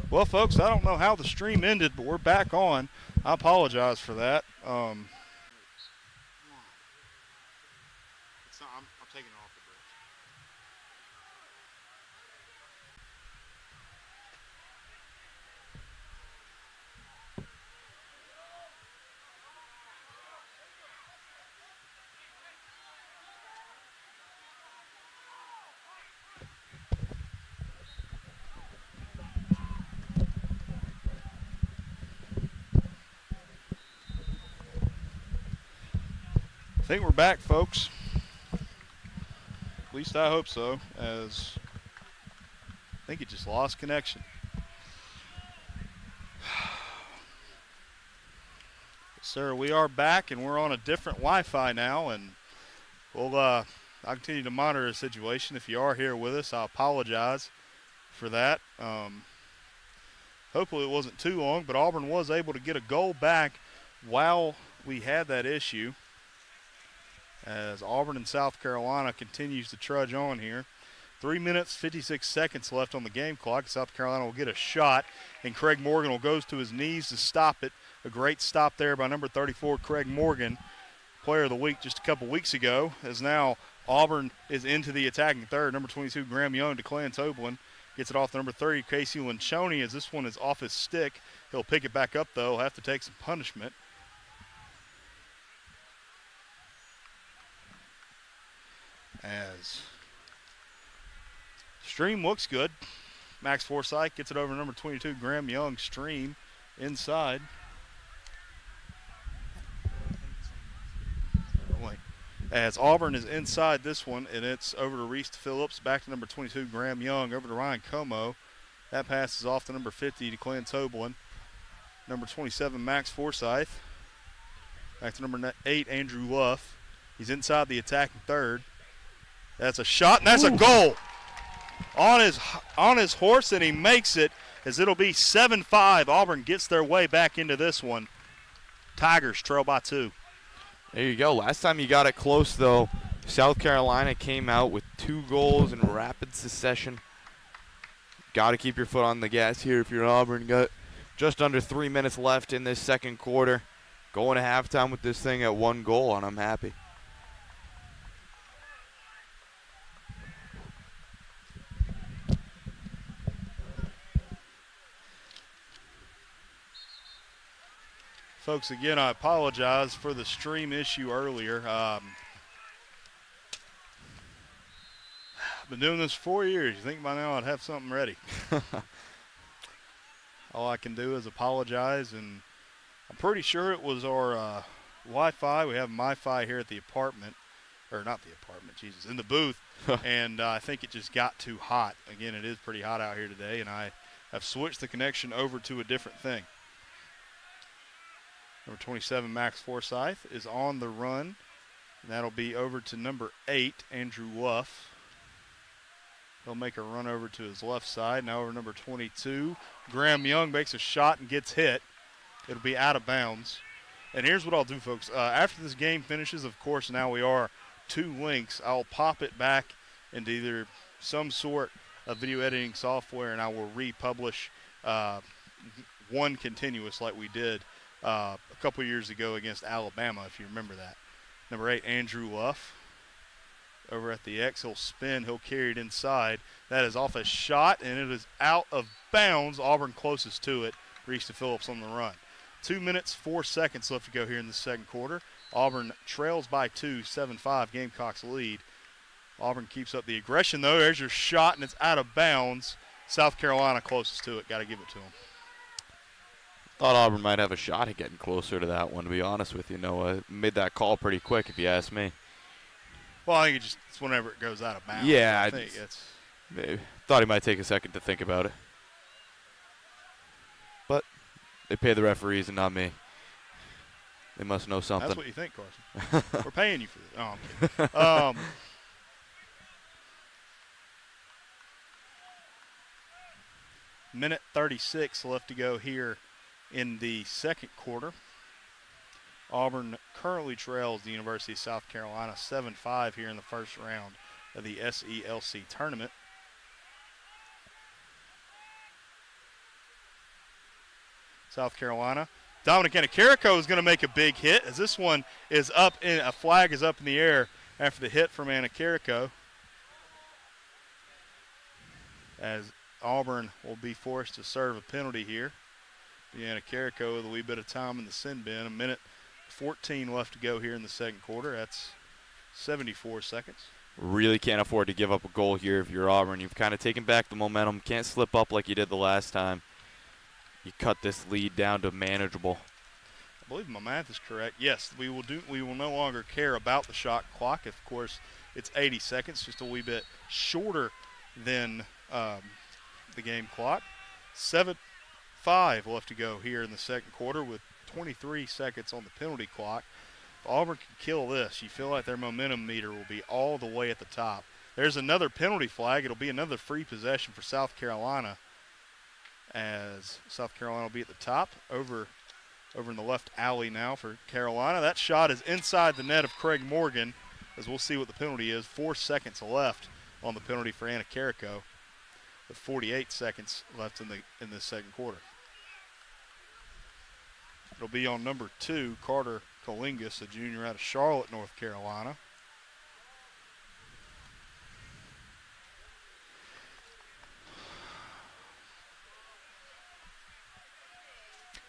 Well, folks, I don't know how the stream ended, but we're back on. I apologize for that. It's not, I'm taking it off the bridge. I think we're back, folks. At least I hope so, as I think it just lost connection. Sir, we are back, and we're on a different Wi-Fi now, and I'll continue to monitor the situation. If you are here with us, I apologize for that. Hopefully it wasn't too long, but Auburn was able to get a goal back while we had that issue, as Auburn and South Carolina continues to trudge on here. 3 minutes, 56 seconds left on the game clock. South Carolina will get a shot, and Craig Morgan will go to his knees to stop it. A great stop there by number 34, Craig Morgan, player of the week just a couple weeks ago, as now Auburn is into the attacking third. Number 22, Graham Young to Clarence Oberlin. Gets it off number 30, Casey Lencioni, as this one is off his stick. He'll pick it back up, though. He'll have to take some punishment. As Stream looks good. Max Forsyth gets it over number 22, Graham Young. Stream inside. As Auburn is inside this one, and it's over to Reese Phillips, back to number 22, Graham Young, over to Ryan Como. That pass is off to number 50, to Clarence Oberlin. Number 27, Max Forsyth. Back to number 8, Andrew Luff. He's inside the attacking third. That's a shot, and that's a goal. On his horse, and he makes it, as it'll be 7-5. Auburn gets their way back into this one. Tigers trail by 2. There you go. Last time you got it close, though, South Carolina came out with 2 goals in rapid succession. Got to keep your foot on the gas here if you're Auburn. Got just under 3 minutes left in this second quarter. Going to halftime with this thing at 1 goal, and I'm happy. Folks, again, I apologize for the stream issue earlier. I've been doing this 4 years. You think by now I'd have something ready. All I can do is apologize, and I'm pretty sure it was our Wi-Fi. We have MiFi here at the apartment, or not the apartment, Jesus, in the booth, and I think it just got too hot. Again, it is pretty hot out here today, and I have switched the connection over to a different thing. Number 27, Max Forsyth, is on the run. And that'll be over to number 8, Andrew Luff. He'll make a run over to his left side. Now over number 22. Graham Young makes a shot and gets hit. It'll be out of bounds. And here's what I'll do, folks. After this game finishes, of course, now we are 2 links. I'll pop it back into either some sort of video editing software, and I will republish one continuous like we did a couple years ago against Alabama, if you remember that. Number 8, Andrew Luff. Over at the X, he'll spin, he'll carry it inside. That is off a shot, and it is out of bounds. Auburn closest to it. Reese Phillips on the run. 2 minutes, 4 seconds left to go here in the second quarter. Auburn trails by 2, 7-5, Gamecocks lead. Auburn keeps up the aggression, though. There's your shot, and it's out of bounds. South Carolina closest to it. Got to give it to them. Thought Auburn might have a shot at getting closer to that one, to be honest with you. Noah made that call pretty quick, if you ask me. Well, I think it's whenever it goes out of bounds. Yeah, I think it's. Maybe. Thought he might take a second to think about it. But they pay the referees and not me. They must know something. That's what you think, Carson. We're paying you for this. Oh, I'm kidding. Minute 36 left to go here in the second quarter. Auburn currently trails the University of South Carolina 7-5 here in the first round of the SELC Tournament. South Carolina. Dominic Anacarico is going to make a big hit as this one is up in a flag is up in the air after the hit from Anacarico. As Auburn will be forced to serve a penalty here. Anacarico with a wee bit of time in the sin bin. 1:14 left to go here in the second quarter. That's 74 seconds. Really can't afford to give up a goal here if you're Auburn. You've kind of taken back the momentum. Can't slip up like you did the last time. You cut this lead down to manageable. I believe my math is correct. Yes, we will no longer care about the shot clock. Of course, it's 80 seconds, just a wee bit shorter than the game clock. 7-5 left to go here in the second quarter with 23 seconds on the penalty clock. If Auburn can kill this, you feel like their momentum meter will be all the way at the top. There's another penalty flag. It'll be another free possession for South Carolina, as South Carolina will be at the top over in the left alley now for Carolina. That shot is inside the net of Craig Morgan, as we'll see what the penalty is. 4 seconds left on the penalty for Anacarico, with 48 seconds left in the second quarter. It'll be on number 2, Carter Colingus, a junior out of Charlotte, North Carolina.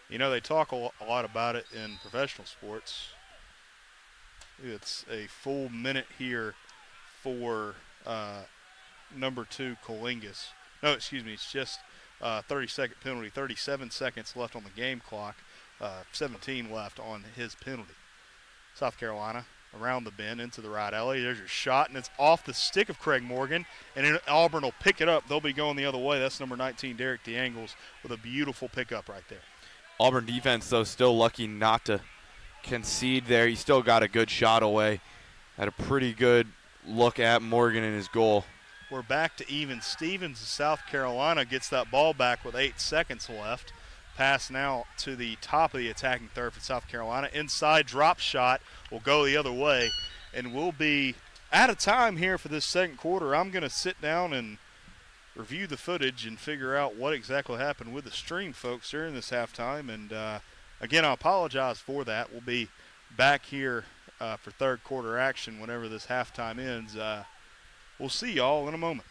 You know, they talk a lot about it in professional sports. It's a full minute here for number 2, Colingus. No, excuse me, it's just 30-second penalty, 37 seconds left on the game clock, 17 left on his penalty. South Carolina around the bend into the right alley. There's your shot, and it's off the stick of Craig Morgan, and Auburn will pick it up. They'll be going the other way. That's number 19, Derek DeAngles, with a beautiful pickup right there. Auburn defense, though, still lucky not to concede there. He still got a good shot away. Had a pretty good look at Morgan in his goal. We're back to even Stevens. South Carolina gets that ball back with 8 seconds left. Pass now to the top of the attacking third for South Carolina. Inside drop shot will go the other way, and we'll be out of time here for this second quarter. I'm going to sit down and review the footage and figure out what exactly happened with the stream, folks, during this halftime. And, again, I apologize for that. We'll be back here for third quarter action whenever this halftime ends. We'll see y'all in a moment.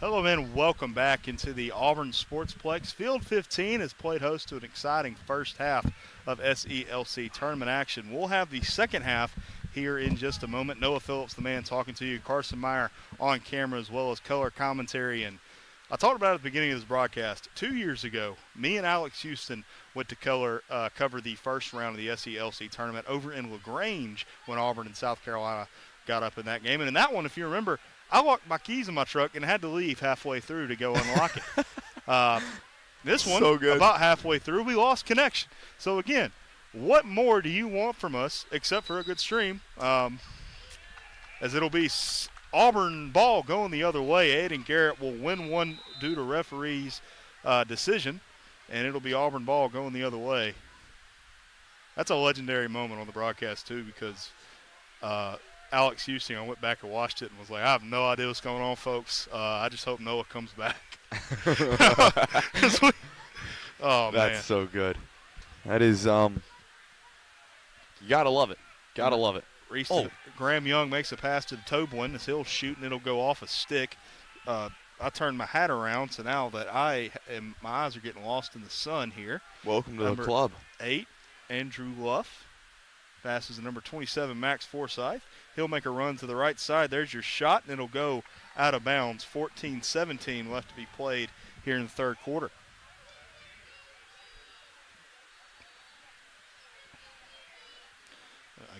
Hello, and welcome back into the Auburn Sportsplex. Field 15 has played host to an exciting first half of SELC Tournament action. We'll have the second half here in just a moment. Noah Phillips, the man talking to you, Carson Meyer on camera, as well as color commentary. And I talked about it at the beginning of this broadcast. 2 years ago, me and Alex Houston went to cover the first round of the SELC Tournament over in LaGrange when Auburn and South Carolina got up in that game. And in that one, if you remember, I locked my keys in my truck and had to leave halfway through to go unlock it. This one, So good. about halfway through, we lost connection. So, again, what more do you want from us except for a good stream? As it'll be Auburn ball going the other way. Aiden Garrett will win one due to referee's decision, and it'll be Auburn ball going the other way. That's a legendary moment on the broadcast, too, because Alex Houston, I went back and watched it and was like, I have no idea what's going on, folks. I just hope Noah comes back. Oh, man. That's so good. That is, you gotta love it. Gotta love it. Graham Young makes a pass to the Tobin as he'll shoot and it'll go off a stick. I turned my hat around, so now that my eyes are getting lost in the sun here. Welcome to the club. 8, Andrew Luff. Passes to number 27, Max Forsyth. He'll make a run to the right side. There's your shot, and it'll go out of bounds. 14-17 left to be played here in the third quarter.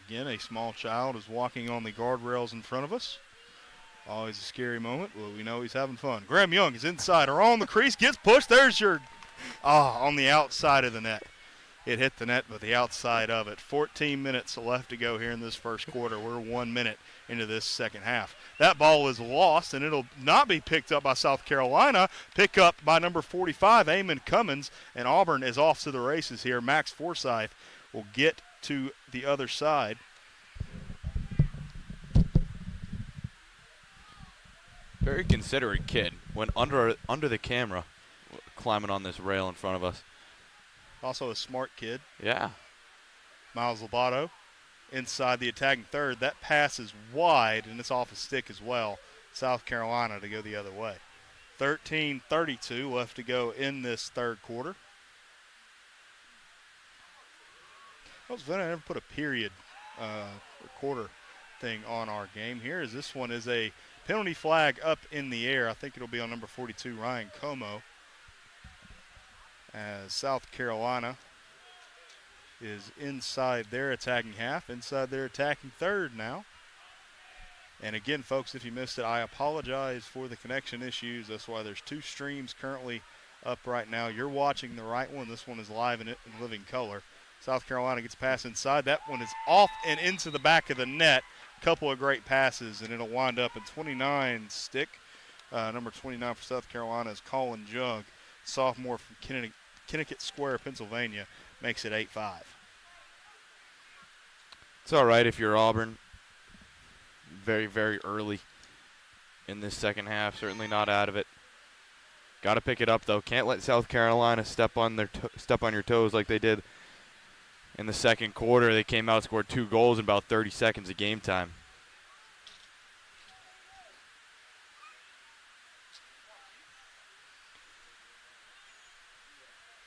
Again, a small child is walking on the guardrails in front of us. Always a scary moment. Well, we know he's having fun. Graham Young is inside or on the crease, gets pushed. There's your, on the outside of the net. It hit the net, but the outside of it. 14 minutes left to go here in this first quarter. We're 1 minute into this second half. That ball is lost, and it'll not be picked up by South Carolina. Pick up by number 45, Eamon Cummins, and Auburn is off to the races here. Max Forsyth will get to the other side. Very considerate kid. Went under the camera, climbing on this rail in front of us. Also a smart kid. Yeah. Miles Lobato inside the attacking third. That pass is wide, and it's off a stick as well. South Carolina to go the other way. 13:32 left to go in this third quarter. I was funny, I never put a period or quarter thing on our game here, as this one is a penalty flag up in the air. I think it'll be on number 42, Ryan Como, as South Carolina is inside their attacking half, inside their attacking third now. And again, folks, if you missed it, I apologize for the connection issues. That's why there's two streams currently up right now. You're watching the right one. This one is live in living color. South Carolina gets pass inside. That one is off and into the back of the net. Couple of great passes, and it'll wind up in 29 stick. Number 29 for South Carolina is Colin Jug, sophomore from Kennecott Square, Pennsylvania, makes it 8-5. It's all right if you're Auburn. Very, very early in this second half. Certainly not out of it. Got to pick it up, though. Can't let South Carolina step on your toes like they did in the second quarter. They came out and scored 2 goals in about 30 seconds of game time.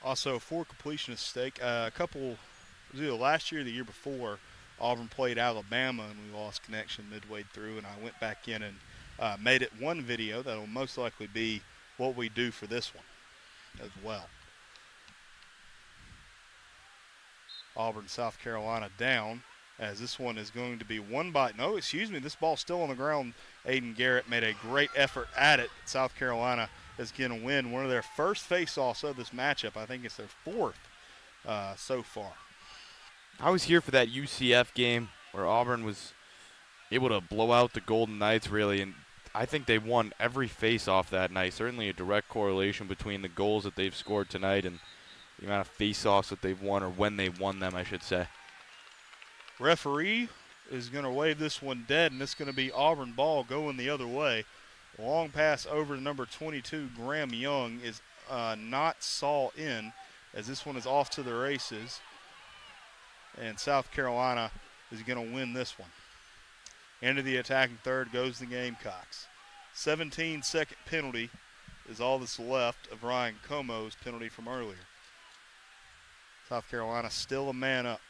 Also, for completion of stake, last year or the year before, Auburn played Alabama and we lost connection midway through, and I went back in and made it one video that will most likely be what we do for this one as well. Auburn, South Carolina down, as this one is going to be this ball's still on the ground. Aiden Garrett made a great effort at it. South Carolina is going to win one of their first face-offs of this matchup. I think it's their fourth so far. I was here for that UCF game where Auburn was able to blow out the Golden Knights, really, and I think they won every face-off that night. Certainly a direct correlation between the goals that they've scored tonight and the amount of face-offs that they've won, or when they won them, I should say. Referee is going to wave this one dead, and it's going to be Auburn ball going the other way. Long pass over to number 22, Graham Young, is not saw in, as this one is off to the races. And South Carolina is going to win this one. Into the attacking third goes the Gamecocks. 17-second penalty is all that's left of Ryan Como's penalty from earlier. South Carolina still a man up.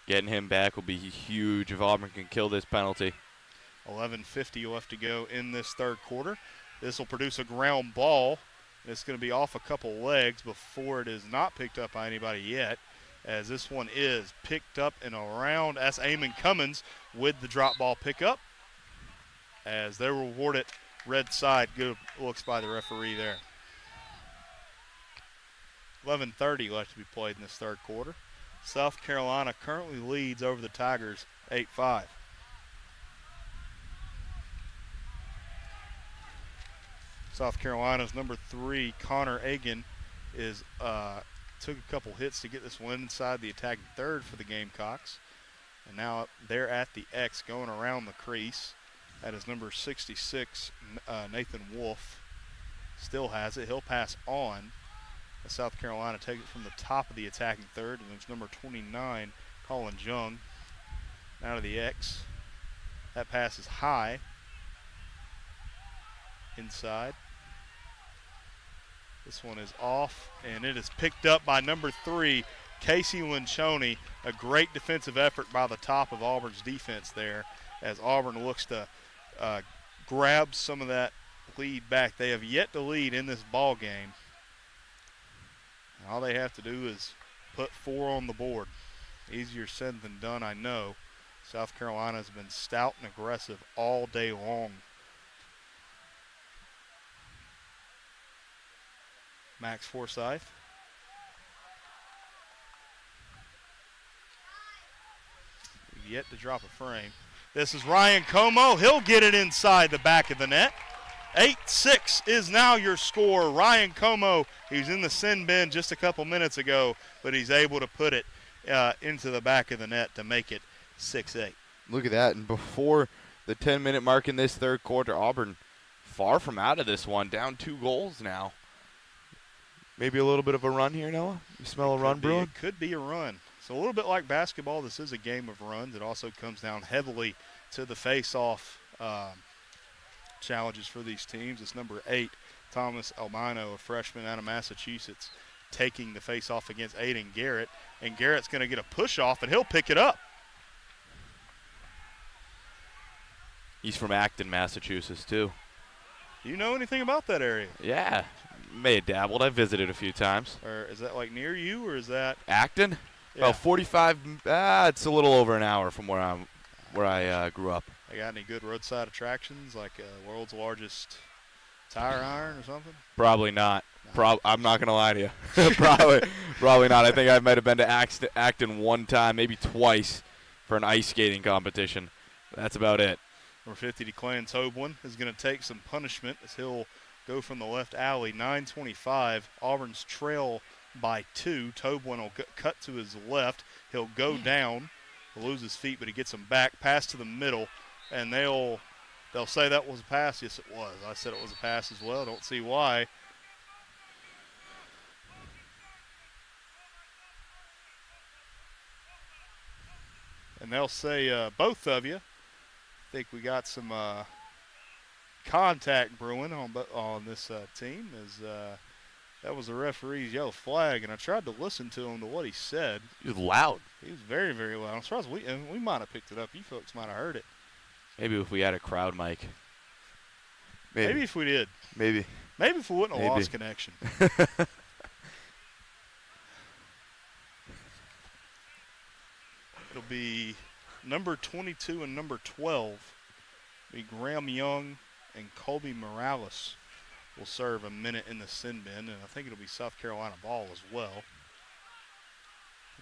Getting him back will be huge if Auburn can kill this penalty. 11:50 left to go in this third quarter. This will produce a ground ball. And it's going to be off a couple legs before it is not picked up by anybody yet, as this one is picked up and around. That's Eamon Cummins with the drop ball pickup, as they reward it red side. Good looks by the referee there. 11:30 left to be played in this third quarter. South Carolina currently leads over the Tigers 8-5. South Carolina's number 3, Connor Agan, took a couple hits to get this one inside the attacking third for the Gamecocks. And now they're at the X going around the crease. That is number 66, Nathan Wolf. Still has it. He'll pass on. South Carolina takes it from the top of the attacking third. And there's number 29, Colin Jung, out of the X. That pass is high. Inside. This one is off, and it is picked up by number 3, Casey Linchoney. A great defensive effort by the top of Auburn's defense there, as Auburn looks to grab some of that lead back. They have yet to lead in this ball game. All they have to do is put 4 on the board. Easier said than done, I know. South Carolina has been stout and aggressive all day long. Max Forsyth. Yet to drop a frame. This is Ryan Como. He'll get it inside the back of the net. 8-6 is now your score. Ryan Como, he was in the sin bin just a couple minutes ago, but he's able to put it into the back of the net to make it 6-8. Look at that. And before the 10-minute mark in this third quarter, Auburn far from out of this one, down 2 goals now. Maybe a little bit of a run here, Noah? You smell a run brewing? It could be a run. So a little bit like basketball, this is a game of runs. It also comes down heavily to the face-off challenges for these teams. It's number 8, Thomas Albino, a freshman out of Massachusetts, taking the face-off against Aiden Garrett. And Garrett's going to get a push-off, and he'll pick it up. He's from Acton, Massachusetts, too. Do you know anything about that area? Yeah. May have dabbled. I visited a few times. Or is that like near you, or is that Acton? Yeah. About 45. It's a little over an hour from where I grew up. They got any good roadside attractions, like world's largest tire iron or something? Probably not. No. I'm not gonna lie to you. Probably not. I think I might have been to Acton one time, maybe twice, for an ice skating competition. That's about it. Number 50, Declan Toblin, is going to take some punishment as he'll go from the left alley. 9:25. Auburn's trail by 2. Toblin will cut to his left. He'll go down. He'll lose his feet, but he gets him back. Pass to the middle, and they'll say that was a pass. Yes, it was. I said it was a pass as well. Don't see why. And they'll say, both of you. I think we got some contact brewing on this team, as that was the referee's yellow flag, and I tried to listen to him to what he said. He was loud. He was very, very loud. I'm surprised we might have picked it up. You folks might have heard it. Maybe if we had a crowd mic. Maybe if we did. Maybe if we wouldn't have lost connection. It'll be number 22 and number 12. Be Graham Young and Colby Morales will serve a minute in the sin bin, and I think it'll be South Carolina ball as well.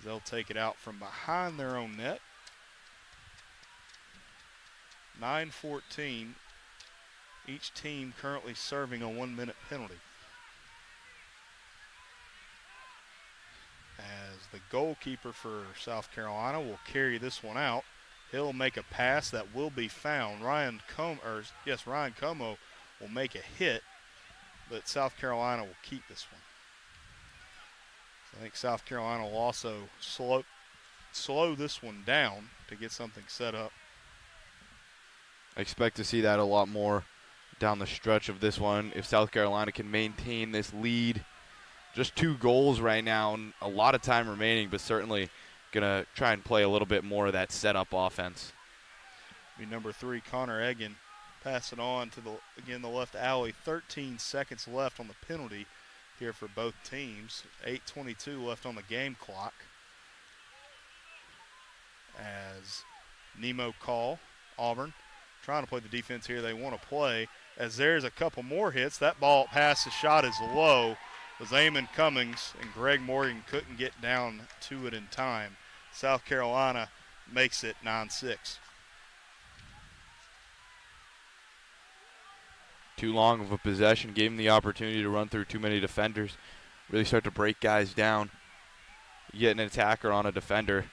They'll take it out from behind their own net. 9:14. Each team currently serving a 1-minute penalty. As the goalkeeper for South Carolina will carry this one out. He'll make a pass that will be found. Ryan Como will make a hit, but South Carolina will keep this one. So I think South Carolina will also slow this one down to get something set up. I expect to see that a lot more down the stretch of this one if South Carolina can maintain this lead. Just 2 goals right now and a lot of time remaining, but certainly going to try and play a little bit more of that setup offense. Be number 3, Connor Egan, pass it on to the left alley. 13 seconds left on the penalty here for both teams. 8:22 left on the game clock. As Nemo Call, Auburn, trying to play the defense here they want to play. As there's a couple more hits, that ball pass, the shot is low. Was Eamon Cummings, and Greg Morgan couldn't get down to it in time. South Carolina makes it 9-6. Too long of a possession, gave him the opportunity to run through too many defenders, really start to break guys down. You get an attacker on a defender,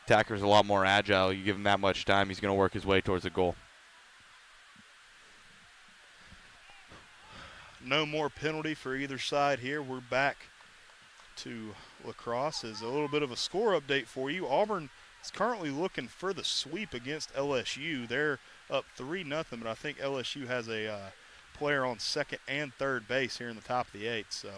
attacker's a lot more agile. You give him that much time, he's going to work his way towards the goal. No more penalty for either side here. We're back to lacrosse. As a little bit of a score update for you. Auburn is currently looking for the sweep against LSU. They're up 3-0, but I think LSU has a player on second and third base here in the top of the 8th. So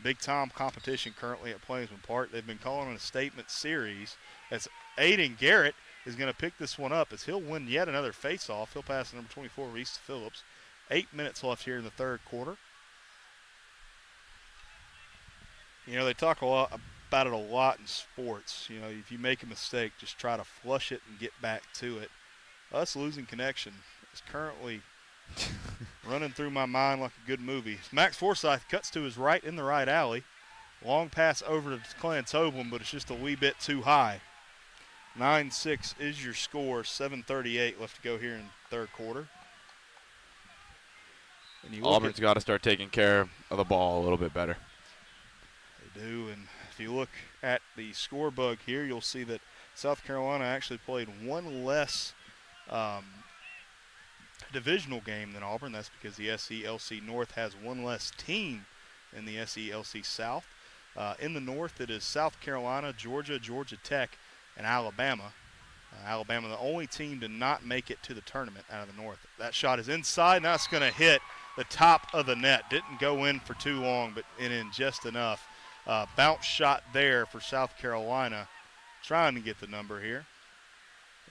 big-time competition currently at Plainsman Park. They've been calling it a statement series. As Aiden Garrett is going to pick this one up as he'll win yet another face-off. He'll pass number 24, Reese Phillips. 8 minutes left here in the third quarter. You know, they talk about it a lot in sports. You know, if you make a mistake, just try to flush it and get back to it. Us losing connection is currently running through my mind like a good movie. Max Forsyth cuts to his right in the right alley. Long pass over to Clarence Oblin, but it's just a wee bit too high. 9-6 is your score. 7:38 left to go here in the third quarter. Auburn's got to start taking care of the ball a little bit better. They do, and if you look at the score bug here, you'll see that South Carolina actually played one less divisional game than Auburn. That's because the SELC North has one less team than the SELC South. In the North, it is South Carolina, Georgia, Georgia Tech, and Alabama. Alabama, the only team to not make it to the tournament out of the North. That shot is inside, and that's going to hit the top of the net. Didn't go in for too long, but in just enough. Bounce shot there for South Carolina, trying to get the number here,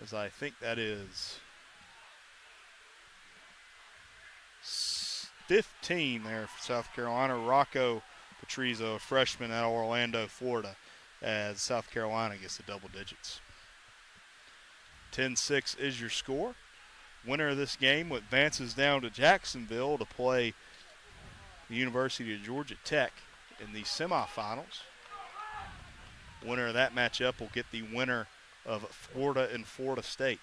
as I think that is 15 there for South Carolina. Rocco Patrizio, a freshman out of Orlando, Florida, as South Carolina gets the double digits. 10-6 is your score. Winner of this game advances down to Jacksonville to play the University of Georgia Tech in the semifinals. Winner of that matchup will get the winner of Florida and Florida State.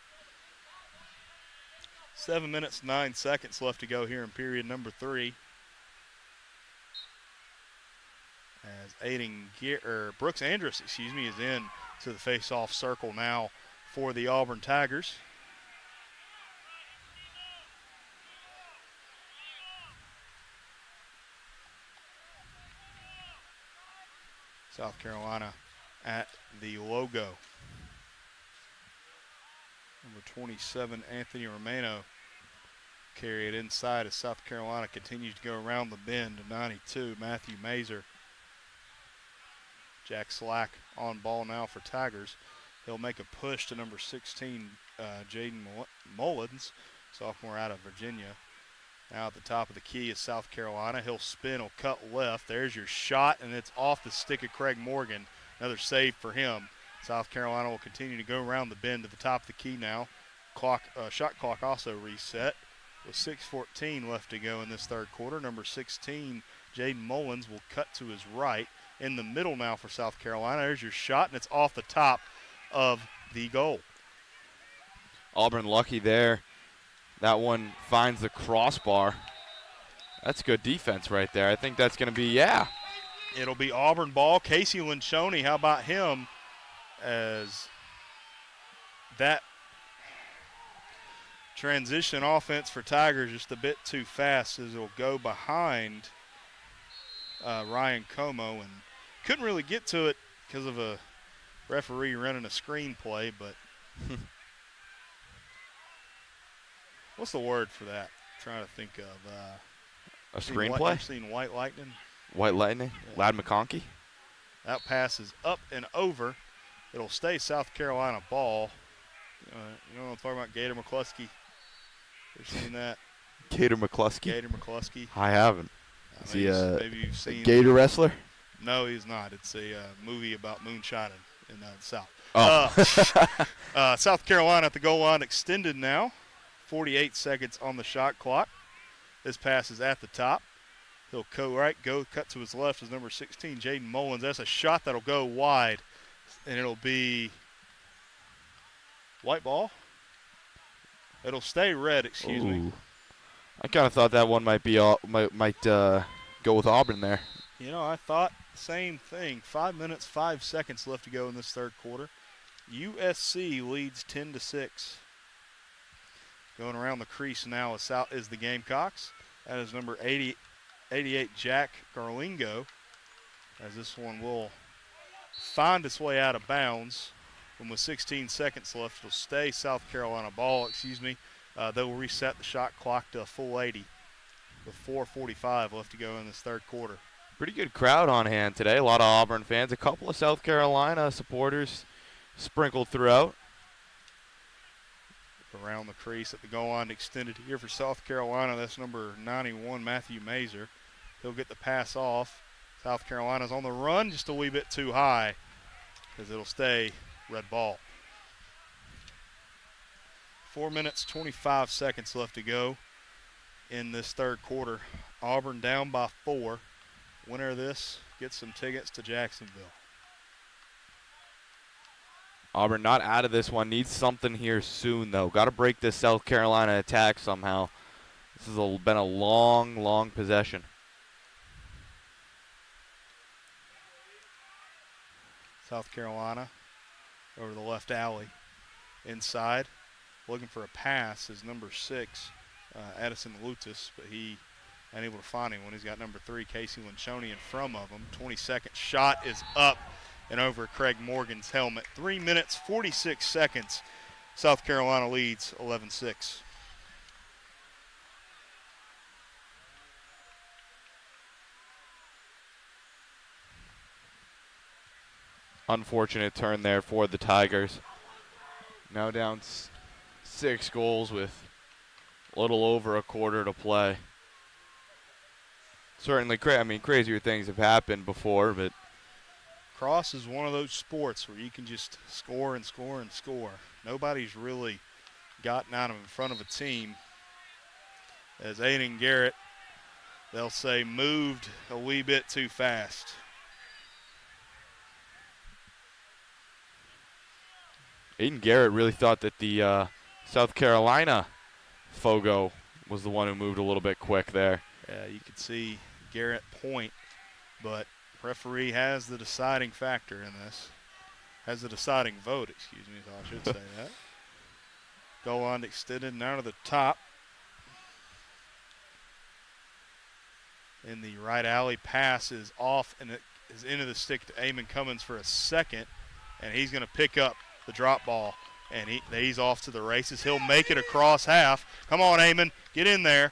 7 minutes, 9 seconds left to go here in period number 3. As Brooks Andrus, is in to the face-off circle now for the Auburn Tigers. South Carolina at the logo. Number 27, Anthony Romano, carry it inside as South Carolina continues to go around the bend to 92. Matthew Mazer. Jack Slack on ball now for Tigers. He'll make a push to number 16, Jaden Mullins, sophomore out of Virginia. Now at the top of the key is South Carolina. He'll spin, he'll cut left. There's your shot, and it's off the stick of Craig Morgan. Another save for him. South Carolina will continue to go around the bend to the top of the key now. Shot clock also reset with 6:14 left to go in this third quarter. Number 16, Jaden Mullins, will cut to his right. In the middle now for South Carolina. There's your shot, and it's off the top of the goal. Auburn lucky there. That one finds the crossbar. That's good defense right there. I think that's going to be, It'll be Auburn ball. Casey Linchoni, how about him? As that transition offense for Tigers just a bit too fast, as it'll go behind Ryan Como, and couldn't really get to it because of a referee running a screenplay, but what's the word for that? Trying to think of A screenplay? You've seen White Lightning? White Lightning? Yeah. Lad McConkey? That pass is up and over. It'll stay South Carolina ball. You know what I'm talking about? Gator McCluskey. You've seen that? Gator McCluskey? Gator McCluskey. I haven't. Is he maybe you've seen Gator wrestler? No, he's not. It's a movie about moonshining in the South. Oh. South Carolina at the goal line extended now. 48 seconds on the shot clock. This pass is at the top. He'll cut to his left is number 16, Jaden Mullins. That's a shot that'll go wide, and it'll be white ball. It'll stay red, excuse me. I kind of thought that one might be might go with Auburn there. You know, I thought the same thing. 5 minutes, 5 seconds left to go in this third quarter. USC leads 10-6. Going around the crease now is the Gamecocks. That is number 88, Jack Garlingo, as this one will find its way out of bounds. And with 16 seconds left, it'll stay South Carolina ball, They'll reset the shot clock to a full 80 with 4:45 left to go in this third quarter. Pretty good crowd on hand today. A lot of Auburn fans. A couple of South Carolina supporters sprinkled throughout. Around the crease at the goal line extended here for South Carolina. That's number 91, Matthew Mazer. He'll get the pass off. South Carolina's on the run, just a wee bit too high because it'll stay red ball. 4 minutes, 25 seconds left to go in this third quarter. Auburn down by 4. Winner of this gets some tickets to Jacksonville. Auburn not out of this one. Needs something here soon, though. Got to break this South Carolina attack somehow. This has been a long, long possession. South Carolina over the left alley. Inside, looking for a pass is number 6, Addison Lutis, but he unable to find him when he's got number 3, Casey Linchoni, in front of him. 22nd shot is up and over Craig Morgan's helmet. 3 minutes, 46 seconds. South Carolina leads 11-6. Unfortunate turn there for the Tigers. Now down 6 goals with a little over a quarter to play. Certainly, crazier things have happened before, but Cross is one of those sports where you can just score and score and score. Nobody's really gotten out of in front of a team. As Aiden Garrett, they'll say, moved a wee bit too fast. Aiden Garrett really thought that the South Carolina Fogo was the one who moved a little bit quick there. Yeah, you could see Garrett point, but referee has the deciding factor in this. Has the deciding vote, excuse me, I should say that. Goal line extended now to the top. In the right alley, pass is off and it is into the stick to Eamon Cummins for a second, and he's going to pick up the drop ball, and he's off to the races. He'll make it across half. Come on, Eamon, get in there.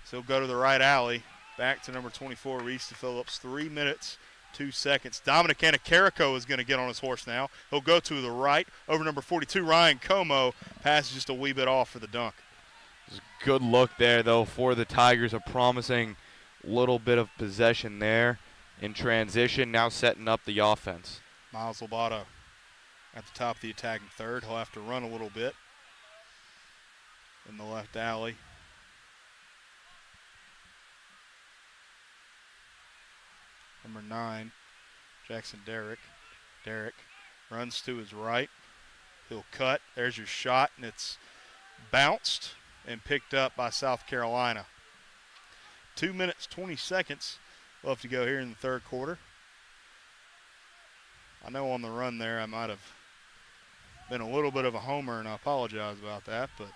So he'll go to the right alley. Back to number 24, Reese Phillips. 3 minutes, 2 seconds. Dominic Anacarico is going to get on his horse now. He'll go to the right over number 42, Ryan Como. Passes just a wee bit off for the dunk. Good look there, though, for the Tigers. A promising little bit of possession there in transition, now setting up the offense. Miles Lobato at the top of the attacking third. He'll have to run a little bit in the left alley. Number 9, Jackson Derrick. Derrick runs to his right. He'll cut. There's your shot, and it's bounced and picked up by South Carolina. 2 minutes, 20 seconds left to go here in the third quarter. I know on the run there I might have been a little bit of a homer, and I apologize about that, but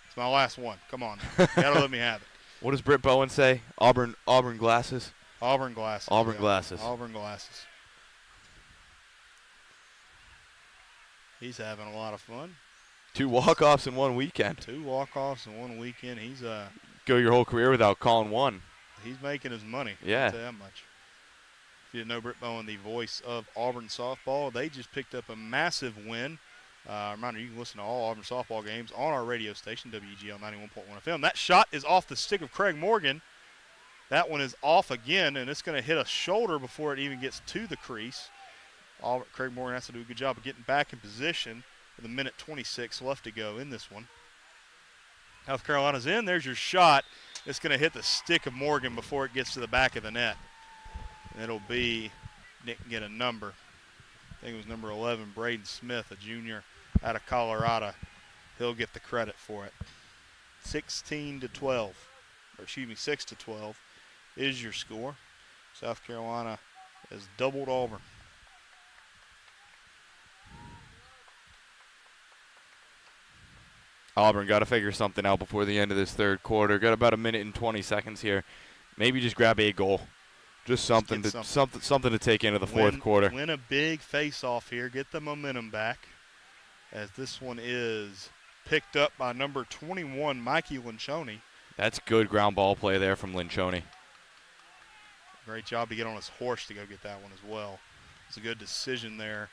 it's my last one. Come on. You got to let me have it. What does Britt Bowen say? Auburn glasses? Auburn glasses. Auburn glasses. Auburn glasses. He's having a lot of fun. 2 walk-offs in one weekend. 2 walk-offs in one weekend. He's Go your whole career without calling one. he's making his money. Yeah. I'll tell you that much. If you didn't know, Britt Bowen, the voice of Auburn softball, they just picked up a massive win. Reminder, you can listen to all Auburn softball games on our radio station, WEGL 91.1 FM. That shot is off the stick of Craig Morgan. That one is off again, and it's going to hit a shoulder before it even gets to the crease. Craig Morgan has to do a good job of getting back in position with 1:26 left to go in this one. South Carolina's in. There's your shot. It's going to hit the stick of Morgan before it gets to the back of the net. And it'll be, Nick can get a number. I think it was number 11, Braden Smith, a junior out of Colorado. He'll get the credit for it. 6-12 is your score. South Carolina has doubled Auburn. Auburn got to figure something out before the end of this third quarter. Got about 1:20 here. Maybe just grab a goal. Just something to take into the fourth quarter. Win a big face-off here. Get the momentum back. As this one is picked up by number 21, Mikey Linchoni. That's good ground ball play there from Linchoni. Great job to get on his horse to go get that one as well. It's a good decision there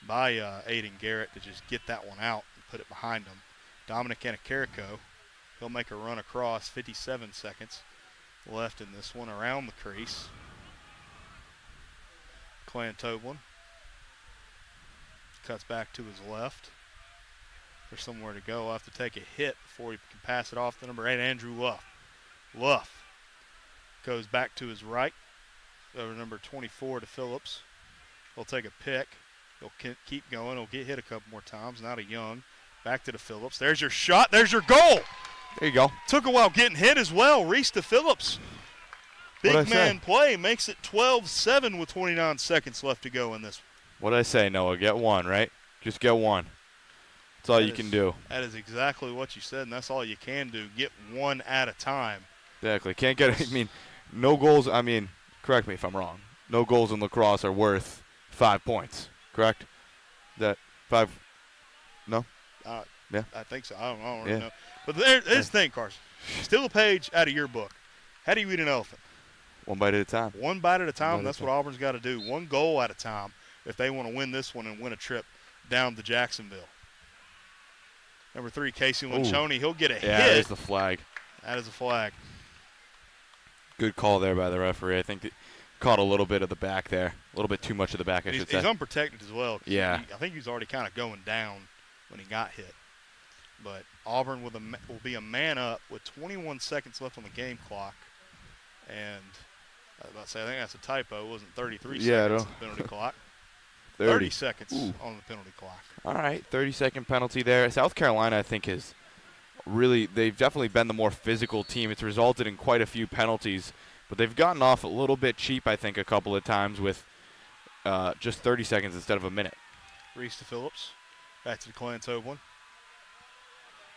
by Aiden Garrett to just get that one out and put it behind him. Dominic Anacarico, he'll make a run across. 57 seconds left in this one around the crease. Clan Toblin cuts back to his left. There's somewhere to go. He'll have to take a hit before he can pass it off to number 8, Andrew Luff. Luff goes back to his right. Over number 24 to Phillips. He'll take a pick. He'll keep going. He'll get hit a couple more times. Now to Young. Back to the Phillips. There's your shot. There's your goal. There you go. Took a while getting hit as well. Reese to Phillips. Big man play. Makes it 12-7 with 29 seconds left to go in this one. What'd I say, Noah? Get one, right? Just get one. That's all you can do. That is exactly what you said, and that's all you can do. Get one at a time. Exactly. Can't get, no goals. Correct me if I'm wrong. No goals in lacrosse are worth 5 points, correct? That 5? No? Yeah. I think so. I don't really know. But there's the thing, Carson. Steal a page out of your book. How do you eat an elephant? One bite at a time. One bite at a time. That's what Auburn's got to do. One goal at a time if they want to win this one and win a trip down to Jacksonville. Number 3, Casey Linchoni. He'll get a hit. Yeah, there's the flag. That is a flag. Good call there by the referee. I think that caught a little bit of the back there. A little bit too much of the back, I should say. He's unprotected as well. Yeah. I think he was already kind of going down when he got hit. But Auburn will be a man up with 21 seconds left on the game clock. And I was about to say, I think that's a typo. It wasn't 33 seconds on the penalty clock. 30 seconds on the penalty clock. All right, 30-second penalty there. South Carolina, I think, they've definitely been the more physical team. It's resulted in quite a few penalties, but they've gotten off a little bit cheap, I think, a couple of times with just 30 seconds instead of a minute. Reese to Phillips. Back to the Clan Toblin.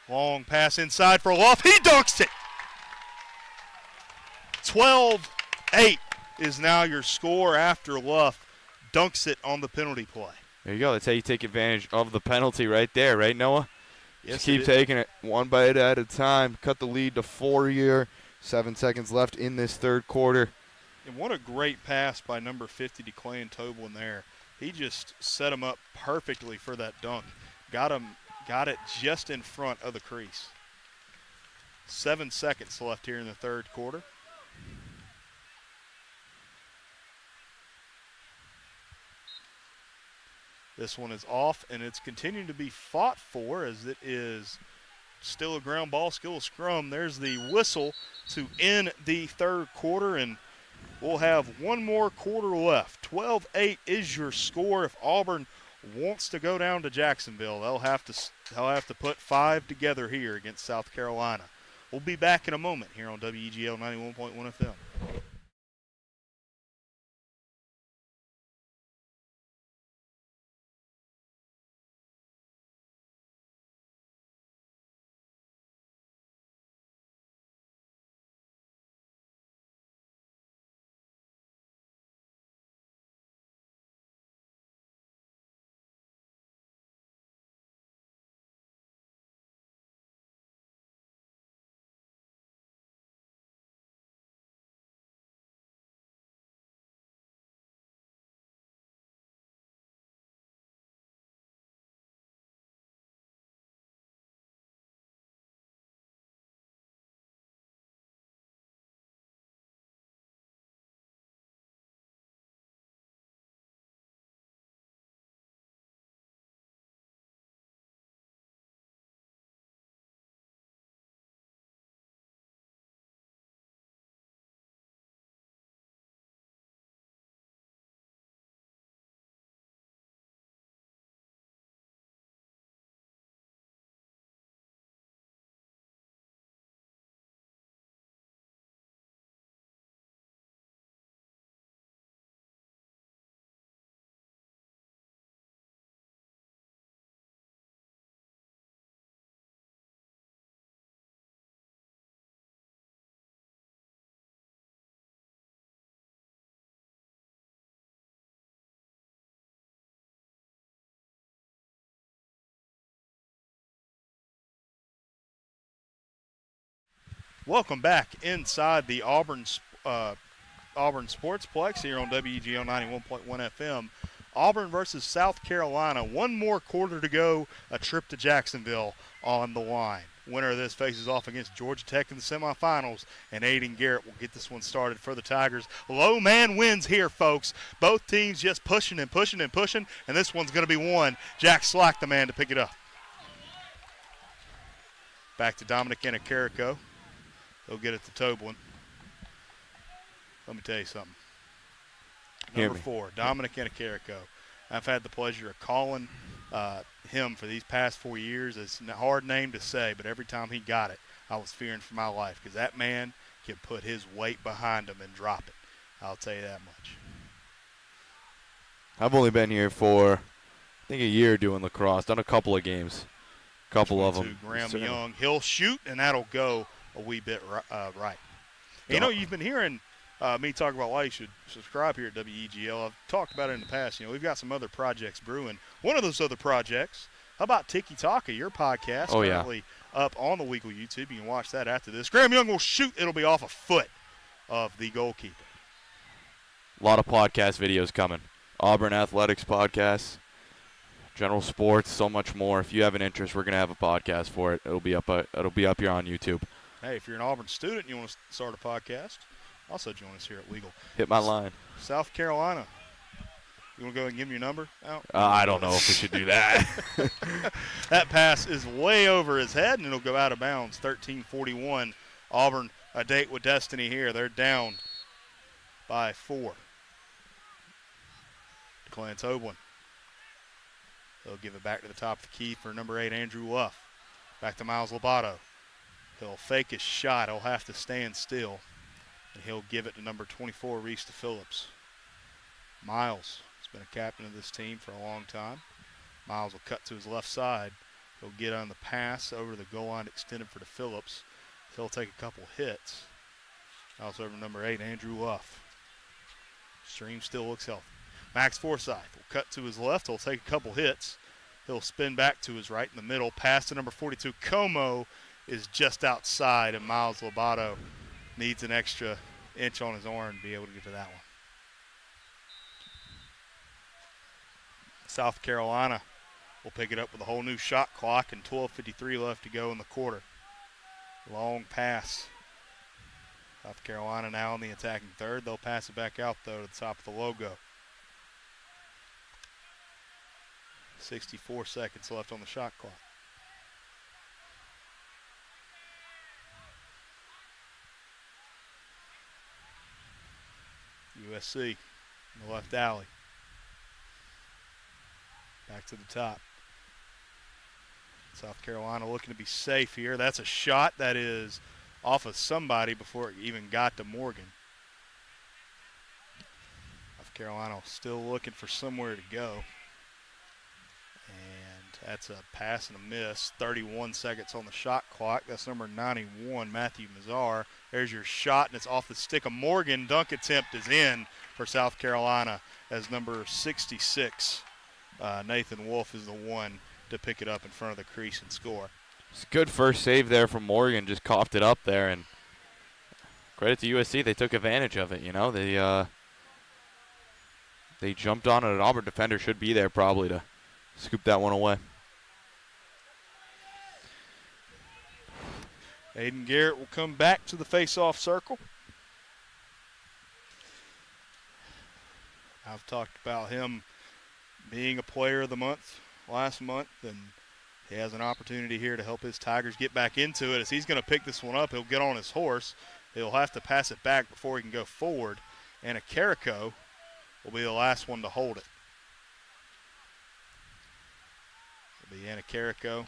Long pass inside for Luff. He dunks it! 12-8 is now your score after Luff dunks it on the penalty play. There you go. That's how you take advantage of the penalty right there, right, Noah? Yes, just keep taking it one bite at a time. Cut the lead to 4 here. 7 seconds left in this third quarter. And what a great pass by number 50 to Clan Toblin there. He just set him up perfectly for that dunk. Got it just in front of the crease. 7 seconds left here in the third quarter. This one is off, and it's continuing to be fought for as it is still a ground ball, still a scrum. There's the whistle to end the third quarter, and we'll have one more quarter left. 12-8 is your score. If Auburn wants to go down to Jacksonville, they'll have to put 5 together here against South Carolina. We'll be back in a moment here on WEGL 91.1 FM. Welcome back inside the Auburn Sportsplex here on WEGL 91.1 FM. Auburn versus South Carolina. One more quarter to go. A trip to Jacksonville on the line. Winner of this faces off against Georgia Tech in the semifinals, and Aiden Garrett will get this one started for the Tigers. Low man wins here, folks. Both teams just pushing and pushing and pushing, and this one's going to be won. Jack Slack, the man to pick it up. Back to Dominic Anacarico. He'll get it to Toblin. Let me tell you something. Number 4, Dominic Anacarico. I've had the pleasure of calling him for these past 4 years. It's a hard name to say, but every time he got it, I was fearing for my life because that man can put his weight behind him and drop it. I'll tell you that much. I've only been here for, I think, a year doing lacrosse. Done a couple of games. Couple of them. Graham Young. He'll shoot, and that'll go a wee bit right. You know, you've been hearing me talk about why you should subscribe here at WEGL. I've talked about it in the past. You know, we've got some other projects brewing. One of those other projects, how about Tiki Taka, your podcast? Oh, yeah. Currently up on the WEGL YouTube. You can watch that after this. Graham Young will shoot. It'll be off a foot of the goalkeeper. A lot of podcast videos coming. Auburn Athletics podcasts, general sports, so much more. If you have an interest, we're going to have a podcast for it. It'll be up here on YouTube. Hey, if you're an Auburn student and you want to start a podcast, also join us here at WEGL. Hit my line. South Carolina. You want to go and give me your number? I don't know if we should do that. That pass is way over his head, and it'll go out of bounds. 13:41. Auburn, a date with destiny here. They're down by 4. Declan Toblin. They'll give it back to the top of the key for number 8, Andrew Luff. Back to Miles Lobato. He'll fake his shot. He'll have to stand still. And he'll give it to number 24, Reese Phillips. Miles has been a captain of this team for a long time. Miles will cut to his left side. He'll get on the pass over the goal line extended for Phillips. He'll take a couple hits. Also over number 8, Andrew Luff. Stream still looks healthy. Max Forsyth will cut to his left. He'll take a couple hits. He'll spin back to his right in the middle. Pass to number 42. Como is just outside, and Miles Lobato needs an extra inch on his arm to be able to get to that one. South Carolina will pick it up with a whole new shot clock and 12:53 left to go in the quarter. Long pass. South Carolina now on the attacking third. They'll pass it back out, though, to the top of the logo. 64 seconds left on the shot clock. USC in the left alley. Back to the top. South Carolina looking to be safe here. That's a shot that is off of somebody before it even got to Morgan. South Carolina still looking for somewhere to go. And that's a pass and a miss. 31 seconds on the shot clock. That's number 91, Matthew Mazar. There's your shot, and it's off the stick of Morgan. Dunk attempt is in for South Carolina as number 66, Nathan Wolf, is the one to pick it up in front of the crease and score. It's a good first save there from Morgan. Just coughed it up there, and credit to USC. They took advantage of it, you know. They jumped on it. An Auburn defender should be there probably to scoop that one away. Aiden Garrett will come back to the face-off circle. I've talked about him being a player of the month last month, and he has an opportunity here to help his Tigers get back into it. As he's going to pick this one up, he'll get on his horse. He'll have to pass it back before he can go forward, and Carrico will be the last one to hold it. It'll be Anna Carrico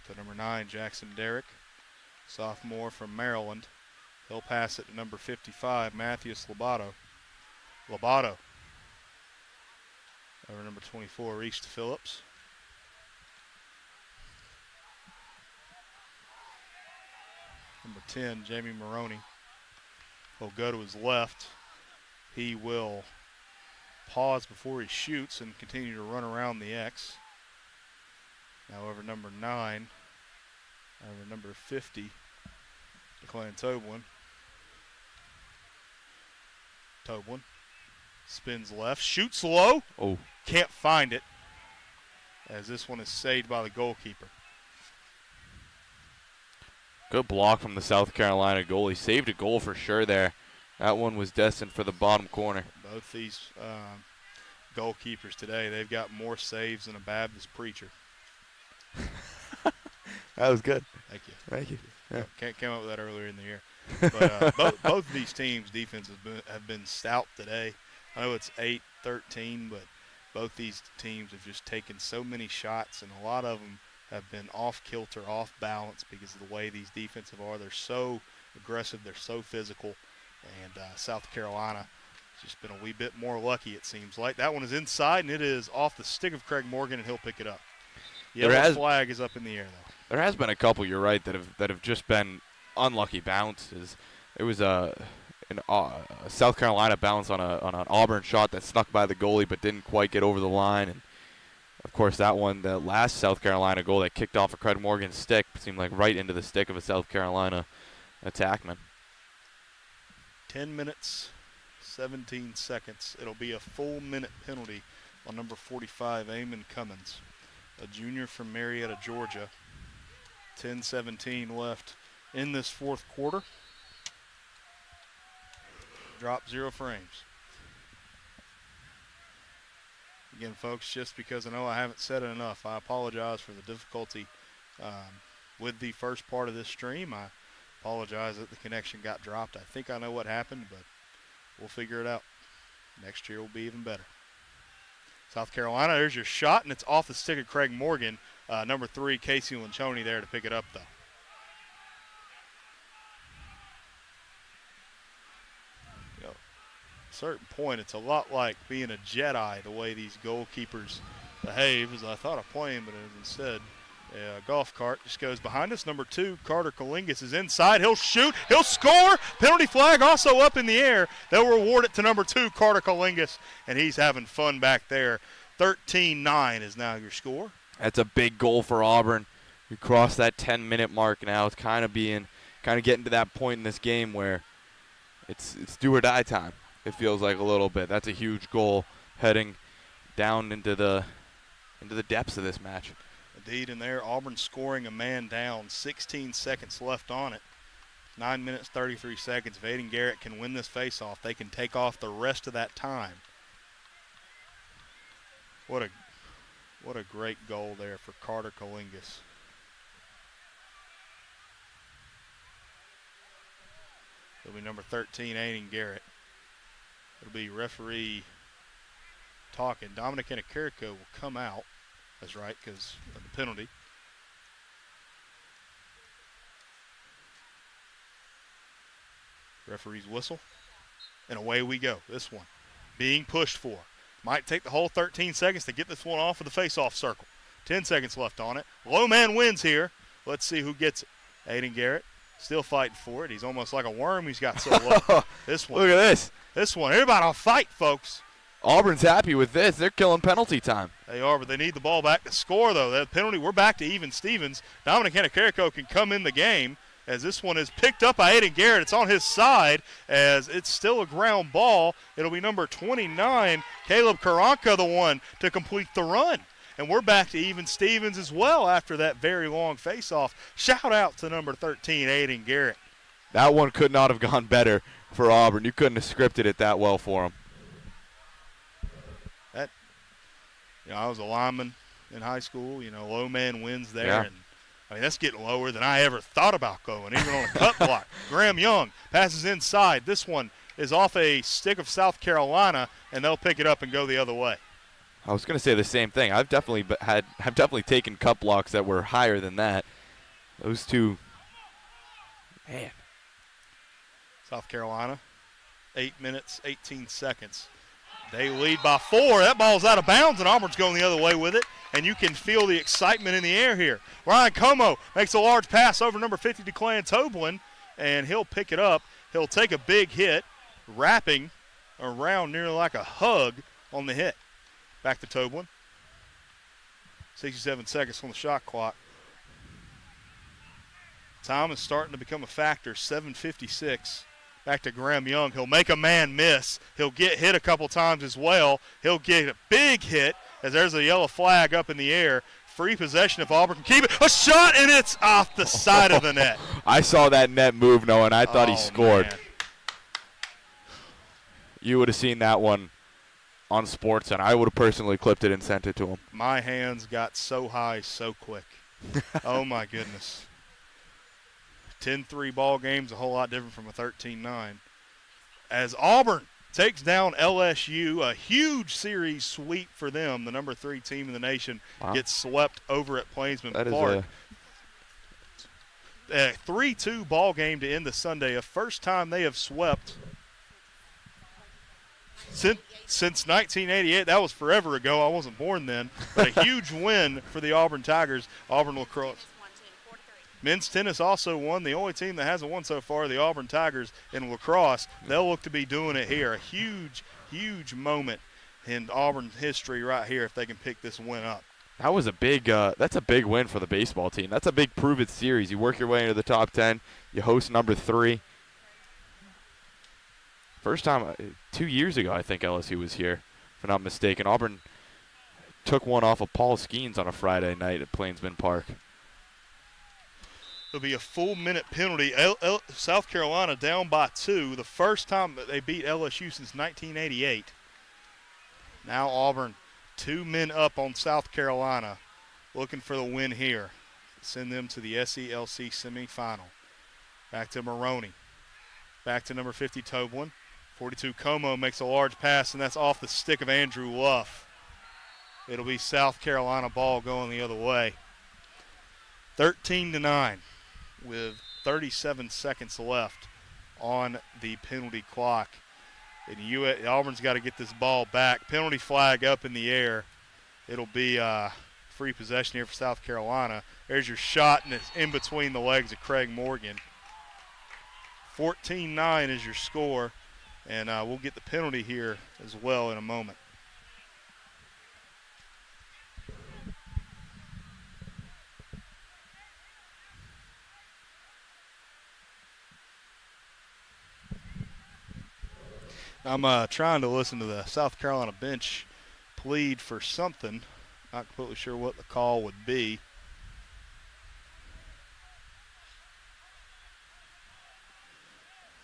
to number 9, Jackson Derrick, sophomore from Maryland. He'll pass it to number 55, Matthias Lobato. Lobato over number 24, Reese Phillips. Number 10, Jamie Maroney, will go to his left. He will pause before he shoots and continue to run around the X. Now over number 9, over number 50, DeClan Toblin. Toblin spins left, shoots low. Oh, Can't find it, as this one is saved by the goalkeeper. good block from the South Carolina goalie. Saved a goal for sure there. That one was destined for the bottom corner. Both these goalkeepers today, they've got more saves than a Baptist preacher. That was good. Thank you. Thank you. Yeah. Came up with that earlier in the year. But both of these teams' defenses have been stout today. I know it's 8-13, but both these teams have just taken so many shots, and a lot of them have been off kilter, off balance because of the way these defensive are. They're so aggressive, they're so physical, and South Carolina has just been a wee bit more lucky, it seems like. That one is inside, and it is off the stick of Craig Morgan, and he'll pick it up. Yellow flag is up in the air, though. There has been a couple, you're right, that have just been unlucky bounces. There was a South Carolina bounce on an Auburn shot that snuck by the goalie but didn't quite get over the line. And, of course, that one, the last South Carolina goal that kicked off of Craig Morgan's stick, seemed like right into the stick of a South Carolina attackman. 10 minutes, 17 seconds. It'll be a full minute penalty on number 45, Eamon Cummins, a junior from Marietta, Georgia. 10:17 left in this fourth quarter. Drop 0 frames. Again, folks, just because I know I haven't said it enough, I apologize for the difficulty with the first part of this stream. I apologize that the connection got dropped. I think I know what happened, but we'll figure it out. Next year will be even better. South Carolina, there's your shot, and it's off the stick of Craig Morgan. Number 3, Casey Lanchoni there to pick it up, though. You know, at a certain point, it's a lot like being a Jedi, the way these goalkeepers behave, as I thought of playing, but instead, a golf cart just goes behind us. Number 2, Carter Kalingas is inside. He'll shoot. He'll score. Penalty flag also up in the air. They'll reward it to number 2, Carter Kalingas, and he's having fun back there. 13-9 is now your score. That's a big goal for Auburn. We crossed that 10-minute mark now. It's kind of getting to that point in this game where it's do or die time. It feels like a little bit. That's a huge goal heading down into the depths of this match. Indeed, and there Auburn scoring a man down. 16 seconds left on it. 9 minutes, 33 seconds. If Aiden Garrett can win this faceoff, they can take off the rest of that time. What a great goal there for Carter Kalingas. It'll be number 13, Aiden Garrett. It'll be referee talking. Dominic Anacarico will come out. That's right, because of the penalty. Referee's whistle. And away we go. This one being pushed for. Might take the whole 13 seconds to get this one off of the face-off circle. 10 seconds left on it. Low man wins here. Let's see who gets it. Aiden Garrett still fighting for it. He's almost like a worm. He's got so low. This one. Look at this. This one. Everybody on fight, folks. Auburn's happy with this. They're killing penalty time. They are, but they need the ball back to score, though. That penalty, we're back to even Stevens. Dominic Anacarico can come in the game as this one is picked up by Aiden Garrett. It's on his side as it's still a ground ball. It'll be number 29, Caleb Karanka, the one to complete the run. And we're back to even Stevens as well after that very long face-off. Shout out to number 13, Aiden Garrett. That one could not have gone better for Auburn. You couldn't have scripted it that well for him. I was a lineman in high school. Low man wins there. Yeah. And that's getting lower than I ever thought about going, even on a cut block. Graham Young passes inside. This one is off a stick of South Carolina, and they'll pick it up and go the other way. I was going to say the same thing. I've definitely taken cut blocks that were higher than that. Those two, man. South Carolina, 8 minutes, 18 seconds. They lead by 4. That ball's out of bounds, and Auburn's going the other way with it. And you can feel the excitement in the air here. Ryan Como makes a large pass over number 50 to Clan Toblin, and he'll pick it up. He'll take a big hit, wrapping around nearly like a hug on the hit. Back to Toblin. 67 seconds on the shot clock. Time is starting to become a factor. 7:56. Back to Graham Young. He'll make a man miss. He'll get hit a couple times as well. He'll get a big hit as there's a yellow flag up in the air. Free possession if Auburn can keep it. A shot, and it's off the side of the net. I saw that net move, Noah, and I thought he scored. Man. You would have seen that one on Sports, and I would have personally clipped it and sent it to him. My hands got so high so quick. Oh, my goodness. 10-3 ball game's a whole lot different from a 13-9. As Auburn takes down LSU, a huge series sweep for them. The number 3 team in the nation gets swept over at Plainsman Park. A 3-2 ball game to end the Sunday. A first time they have swept since 1988. That was forever ago. I wasn't born then. But a huge win for the Auburn Tigers. Auburn Lacrosse. Men's tennis also won. The only team that hasn't won so far, the Auburn Tigers in lacrosse. They'll look to be doing it here. A huge, huge moment in Auburn history right here if they can pick this win up. That was a big. That's a big win for the baseball team. That's a big prove-it series. You work your way into the top 10. You host number 3. First time 2 years ago, I think LSU was here, if I'm not mistaken. Auburn took one off of Paul Skeens on a Friday night at Plainsman Park. It'll be a full minute penalty. South Carolina down by 2. The first time that they beat LSU since 1988. Now Auburn 2 men up on South Carolina, looking for the win here. Send them to the SELC semifinal. Back to Maroney. Back to number 50, Toblin. 42, Como makes a large pass, and that's off the stick of Andrew Luff. It'll be South Carolina ball going the other way. 13-9 with 37 seconds left on the penalty clock. And Auburn's got to get this ball back. Penalty flag up in the air. It'll be free possession here for South Carolina. There's your shot, and it's in between the legs of Craig Morgan. 14-9 is your score, and we'll get the penalty here as well in a moment. I'm trying to listen to the South Carolina bench plead for something. Not completely sure what the call would be.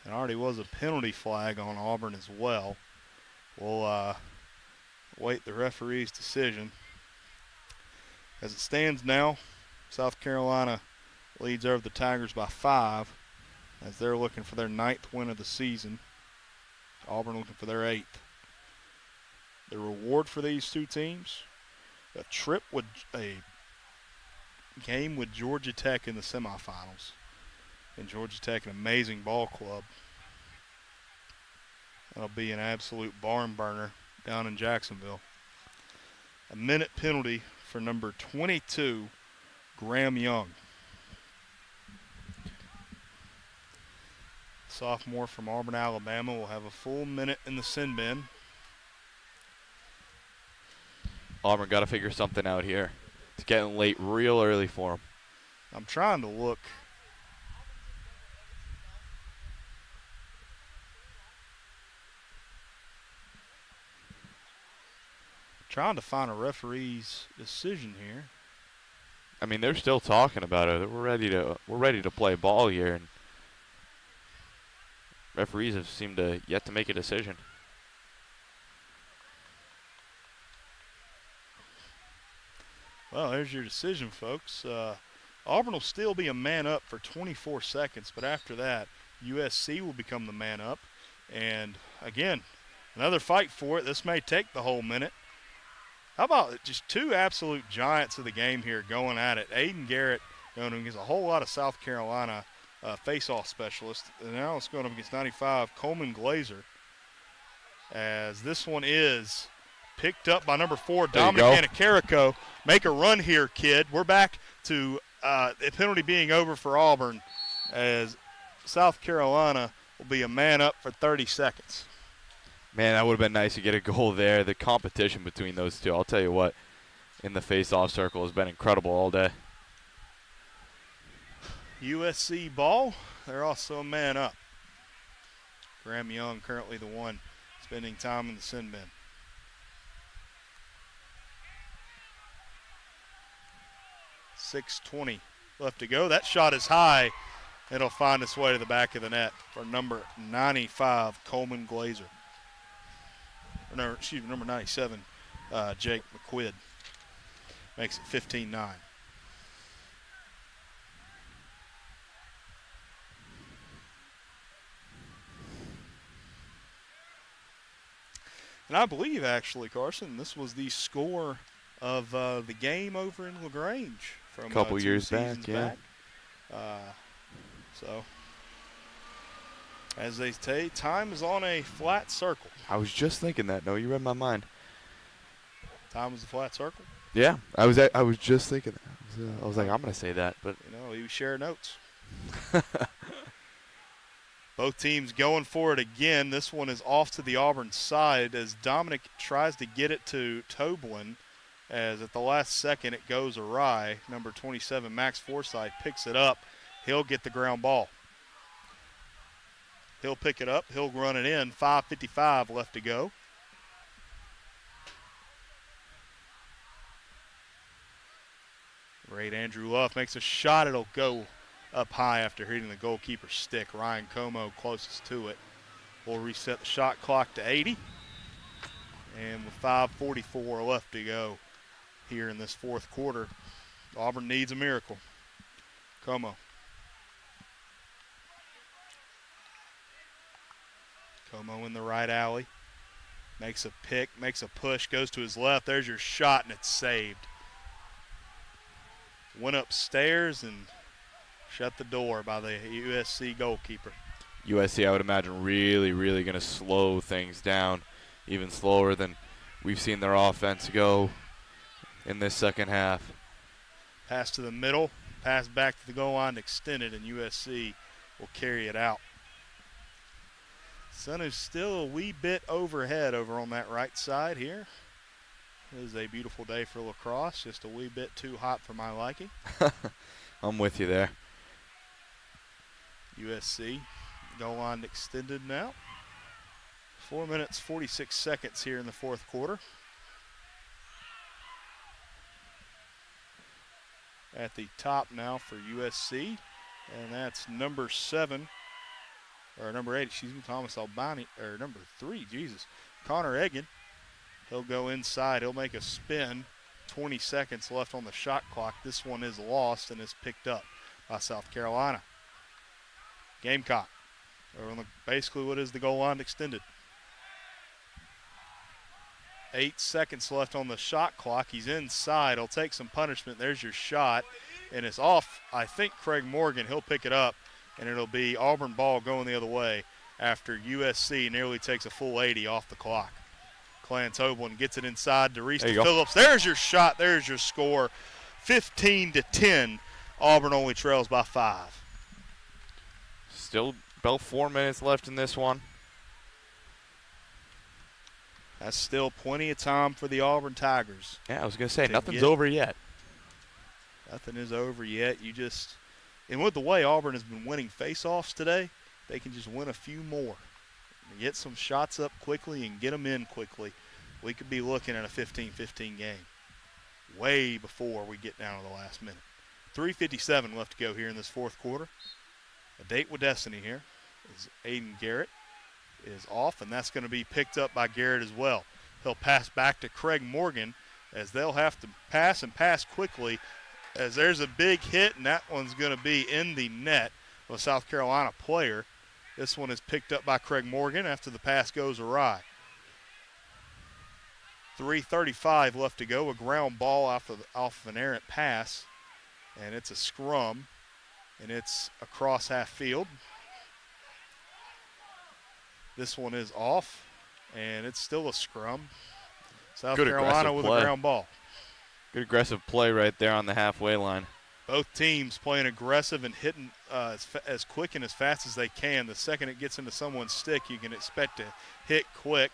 And already was a penalty flag on Auburn as well. We'll wait the referee's decision. As it stands now, South Carolina leads over the Tigers by 5 as they're looking for their 9th win of the season. Auburn looking for their 8th. The reward for these two teams, a game with Georgia Tech in the semifinals. And Georgia Tech, an amazing ball club. That'll be an absolute barn burner down in Jacksonville. A minute penalty for number 22, Graham Young. Sophomore from Auburn, Alabama will have a full minute in the sin bin. Auburn got to figure something out here. It's getting late real early for them. I'm trying to look. Trying to find a referee's decision here. I mean, they're still talking about it. We're ready to play ball here, and referees have seemed to yet to make a decision. Well, there's your decision, folks. Auburn will still be a man up for 24 seconds, but after that, USC will become the man up. And, again, another fight for it. This may take the whole minute. How about just two absolute giants of the game here going at it? Aiden Garrett going against a whole lot of South Carolina face-off specialists. And now it's going up against 95, Coleman Glazer. As this one is picked up by number 4, Dominic Anacarico. Make a run here, kid. We're back to the penalty being over for Auburn as South Carolina will be a man up for 30 seconds. Man, that would have been nice to get a goal there. The competition between those two, I'll tell you what, in the face-off circle has been incredible all day. USC ball. They're also a man up. Graham Young currently the one spending time in the sin bin. .620 left to go. That shot is high. It'll find its way to the back of the net for number 95, Coleman Glazer. Or no, excuse me, number 97, Jake McQuid. Makes it 15-9. And I believe, actually, Carson, this was the score of the game over in LaGrange from a couple 2 years seasons back, yeah. So, as they say, time is on a flat circle. I was just thinking that. No, you read my mind. Time is a flat circle. Yeah, I was just thinking that. I was like, I'm going to say that. But you know, you share notes. Both teams going for it again. This one is off to the Auburn side as Dominic tries to get it to Toblin, as at the last second it goes awry. Number 27, Max Forsythe, picks it up. He'll get the ground ball. He'll pick it up. He'll run it in. 5:55 left to go. Great Andrew Luff makes a shot. It'll go up high after hitting the goalkeeper's stick. Ryan Como closest to it. We'll reset the shot clock to 80. And with 5:44 left to go here in this fourth quarter, Auburn needs a miracle. Como. Como in the right alley. Makes a pick, makes a push, goes to his left. There's your shot, and it's saved. Went upstairs and shut the door by the USC goalkeeper. USC, I would imagine, really, really going to slow things down, even slower than we've seen their offense go in this second half. Pass to the middle, pass back to the goal line, extended, and USC will carry it out. Sun is still a wee bit overhead over on that right side here. It is a beautiful day for lacrosse, just a wee bit too hot for my liking. I'm with you there. USC goal line extended now. 4 minutes, 46 seconds here in the fourth quarter. At the top now for USC, and that's number 7, or number 8, excuse me, Thomas Albani, or number 3, Jesus, Connor Egan. He'll go inside. He'll make a spin. 20 seconds left on the shot clock. This one is lost and is picked up by South Carolina. Gamecock. Or on basically what is the goal line extended. 8 seconds left on the shot clock. He's inside. He'll take some punishment. There's your shot. And it's off, I think, Craig Morgan. He'll pick it up, and it'll be Auburn ball going the other way after USC nearly takes a full 80 off the clock. Clan Toblin gets it inside to Reese Phillips. There's your shot. There's your score. 15-10. Auburn only trails by 5. Still about 4 minutes left in this one. That's still plenty of time for the Auburn Tigers. Yeah, I was going to say, nothing's over yet. Nothing is over yet. And with the way Auburn has been winning face-offs today, they can just win a few more. Get some shots up quickly and get them in quickly. We could be looking at a 15-15 game way before we get down to the last minute. 3:57 left to go here in this fourth quarter. A date with destiny here is Aiden Garrett is off, and that's going to be picked up by Garrett as well. He'll pass back to Craig Morgan as they'll have to pass and pass quickly as there's a big hit, and that one's going to be in the net of a South Carolina player. This one is picked up by Craig Morgan after the pass goes awry. 3:35 left to go. A ground ball off of an errant pass, and it's a scrum, and it's across half field. This one is off, and it's still a scrum. South Carolina with a ground ball. Good aggressive play right there on the halfway line. Both teams playing aggressive and hitting as quick and as fast as they can. The second it gets into someone's stick, you can expect to hit quick,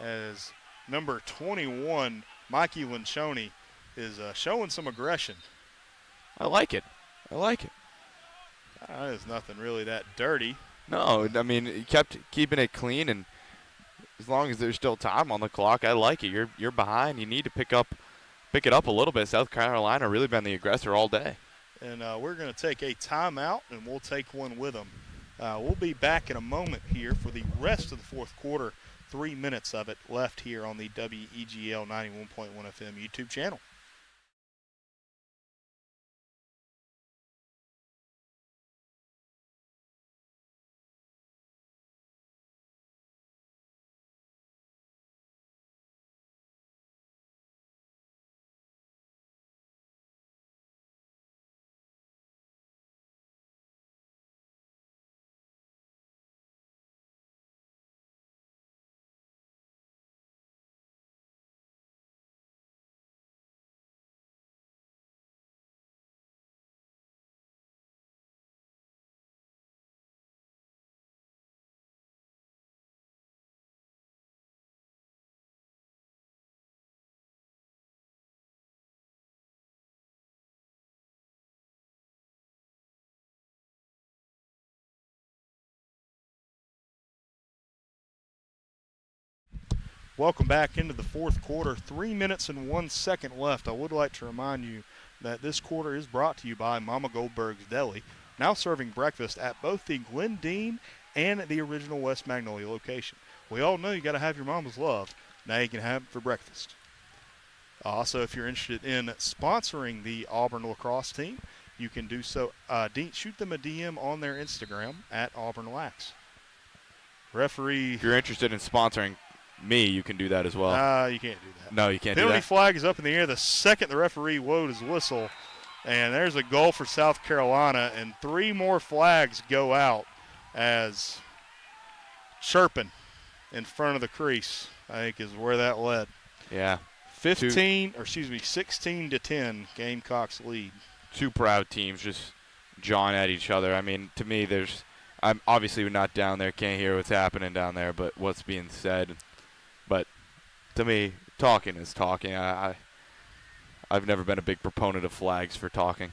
as number 21, Mikey Linchoni, is showing some aggression. I like it. There's nothing really that dirty. No, I mean, he kept keeping it clean, and as long as there's still time on the clock, I like it. You're behind. You need to pick it up a little bit. South Carolina really been the aggressor all day. And we're going to take a timeout, and we'll take one with them. We'll be back in a moment here for the rest of the fourth quarter. 3 minutes of it left here on the WEGL 91.1 FM YouTube channel. Welcome back into the fourth quarter. 3 minutes and 1 second left. I would like to remind you that this quarter is brought to you by Mama Goldberg's Deli, now serving breakfast at both the Glendine and the original West Magnolia location. We all know you got to have your mama's love. Now you can have it for breakfast. Also, if you're interested in sponsoring the Auburn Lacrosse team, you can do so. Shoot them a DM on their Instagram at Auburn Lax. Referee. If you're interested in sponsoring me, you can do that as well. You can't do that. No, you can't do Penalty that. flag is up in the air the second the referee wowed his whistle. And there's a goal for South Carolina, and 3 more flags go out as chirping in front of the crease, I think, is where that led. Yeah. 16 to 10, Gamecocks lead. Two proud teams just jawing at each other. I mean, to me, I'm obviously not down there, can't hear what's happening down there, but what's being said. But to me, talking is talking. I've never been a big proponent of flags for talking.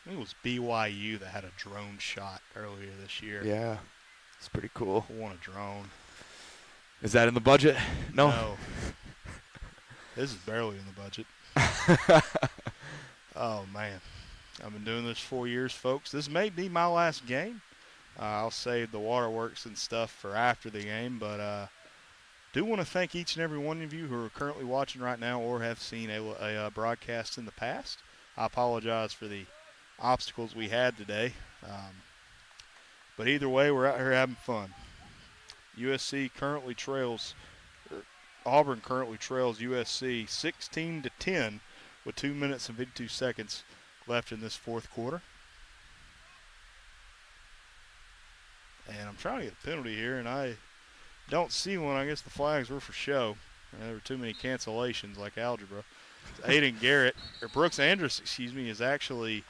I think it was BYU that had a drone shot earlier this year. Yeah, it's pretty cool. Who won a drone? Is that in the budget? No. This is barely in the budget. Oh, man. I've been doing this 4 years, folks. This may be my last game. I'll save the waterworks and stuff for after the game, but do want to thank each and every one of you who are currently watching right now or have seen a broadcast in the past. I apologize for the obstacles we had today. But either way, we're out here having fun. Auburn currently trails USC 16 to 10 with 2 minutes and 52 seconds left in this fourth quarter. And I'm trying to get a penalty here, and I don't see one. I guess the flags were for show. There were too many cancellations like algebra. Brooks Andrus, is actually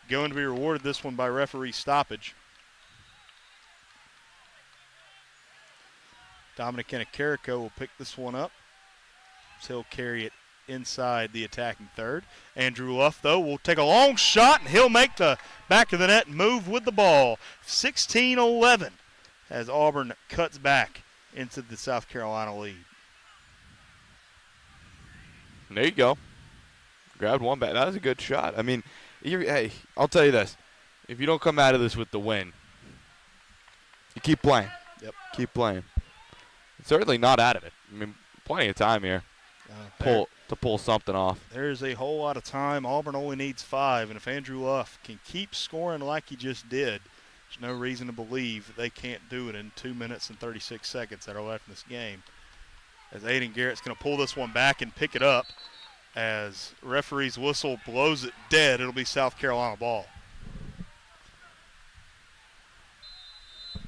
going to be rewarded this one by referee stoppage. Dominic Carrico will pick this one up. So he'll carry it inside the attacking third. Andrew Luff, though, will take a long shot, and he'll make the back of the net move with the ball. 16-11 as Auburn cuts back into the South Carolina lead. There you go. Grabbed one back. That was a good shot. I mean, hey, I'll tell you this. If you don't come out of this with the win, you keep playing. Yep. Keep playing. Certainly not out of it. I mean, plenty of time here to pull something off. There's a whole lot of time. Auburn only needs 5, and if Andrew Luff can keep scoring like he just did, there's no reason to believe that they can't do it in 2 minutes and 36 seconds that are left in this game. As Aiden Garrett's going to pull this one back and pick it up. As referee's whistle blows it dead, it'll be South Carolina ball.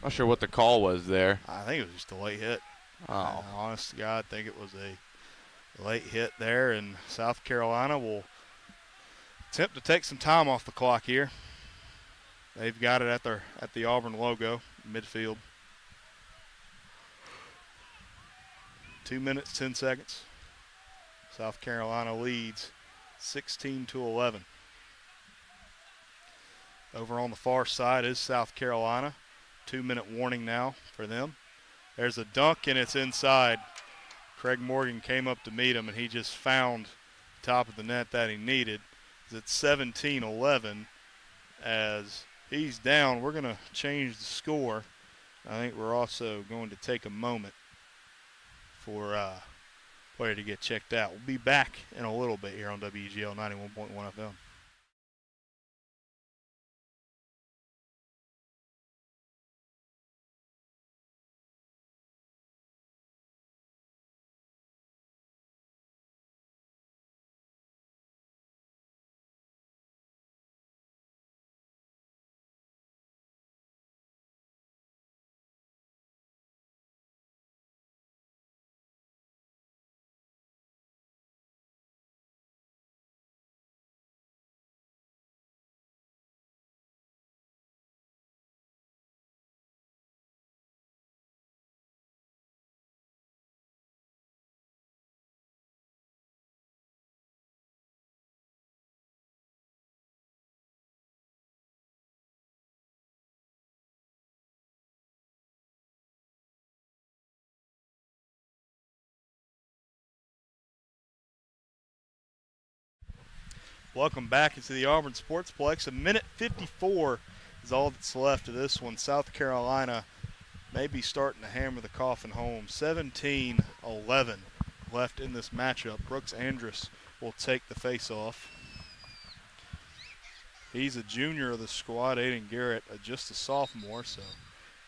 Not sure what the call was there. I think it was just a late hit. Oh. Honest to God, I think it was a late hit there, and South Carolina will attempt to take some time off the clock here. They've got it at the Auburn logo, midfield. 2 minutes, 10 seconds. South Carolina leads 16-11. Over on the far side is South Carolina. 2-minute warning now for them. There's a dunk, and it's inside. Craig Morgan came up to meet him, and he just found the top of the net that he needed. It's 17-11 as he's down. We're going to change the score. I think we're also going to take a moment for player to get checked out. We'll be back in a little bit here on WEGL 91.1 FM. Welcome back into the Auburn Sportsplex. 1:54 is all that's left of this one. South Carolina may be starting to hammer the coffin home. 17-11 left in this matchup. Brooks Andrus will take the face-off. He's a junior of the squad. Aiden Garrett, just a sophomore, so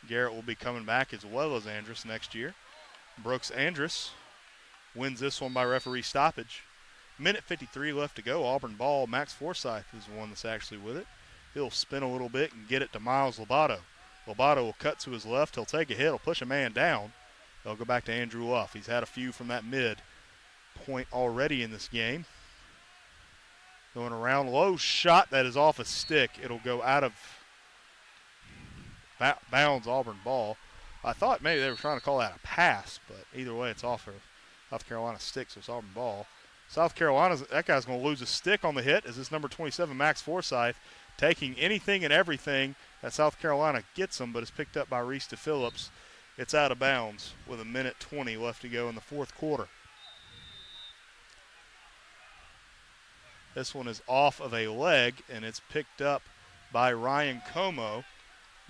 Garrett will be coming back as well as Andrus next year. Brooks Andrus wins this one by referee stoppage. 1:53 left to go. Auburn ball. Max Forsyth is the one that's actually with it. He'll spin a little bit and get it to Miles Lobato. Lobato will cut to his left. He'll take a hit. He'll push a man down. They'll go back to Andrew Luff. He's had a few from that mid point already in this game. Going around, low shot that is off a stick. It'll go out of bounds, Auburn ball. I thought maybe they were trying to call that a pass, but either way it's off of South Carolina stick, so it's Auburn ball. South Carolina, that guy's going to lose a stick on the hit as this number 27, Max Forsyth, taking anything and everything that South Carolina gets him, but is picked up by Reese DePhillips. It's out of bounds with 1:20 left to go in the fourth quarter. This one is off of a leg, and it's picked up by Ryan Como.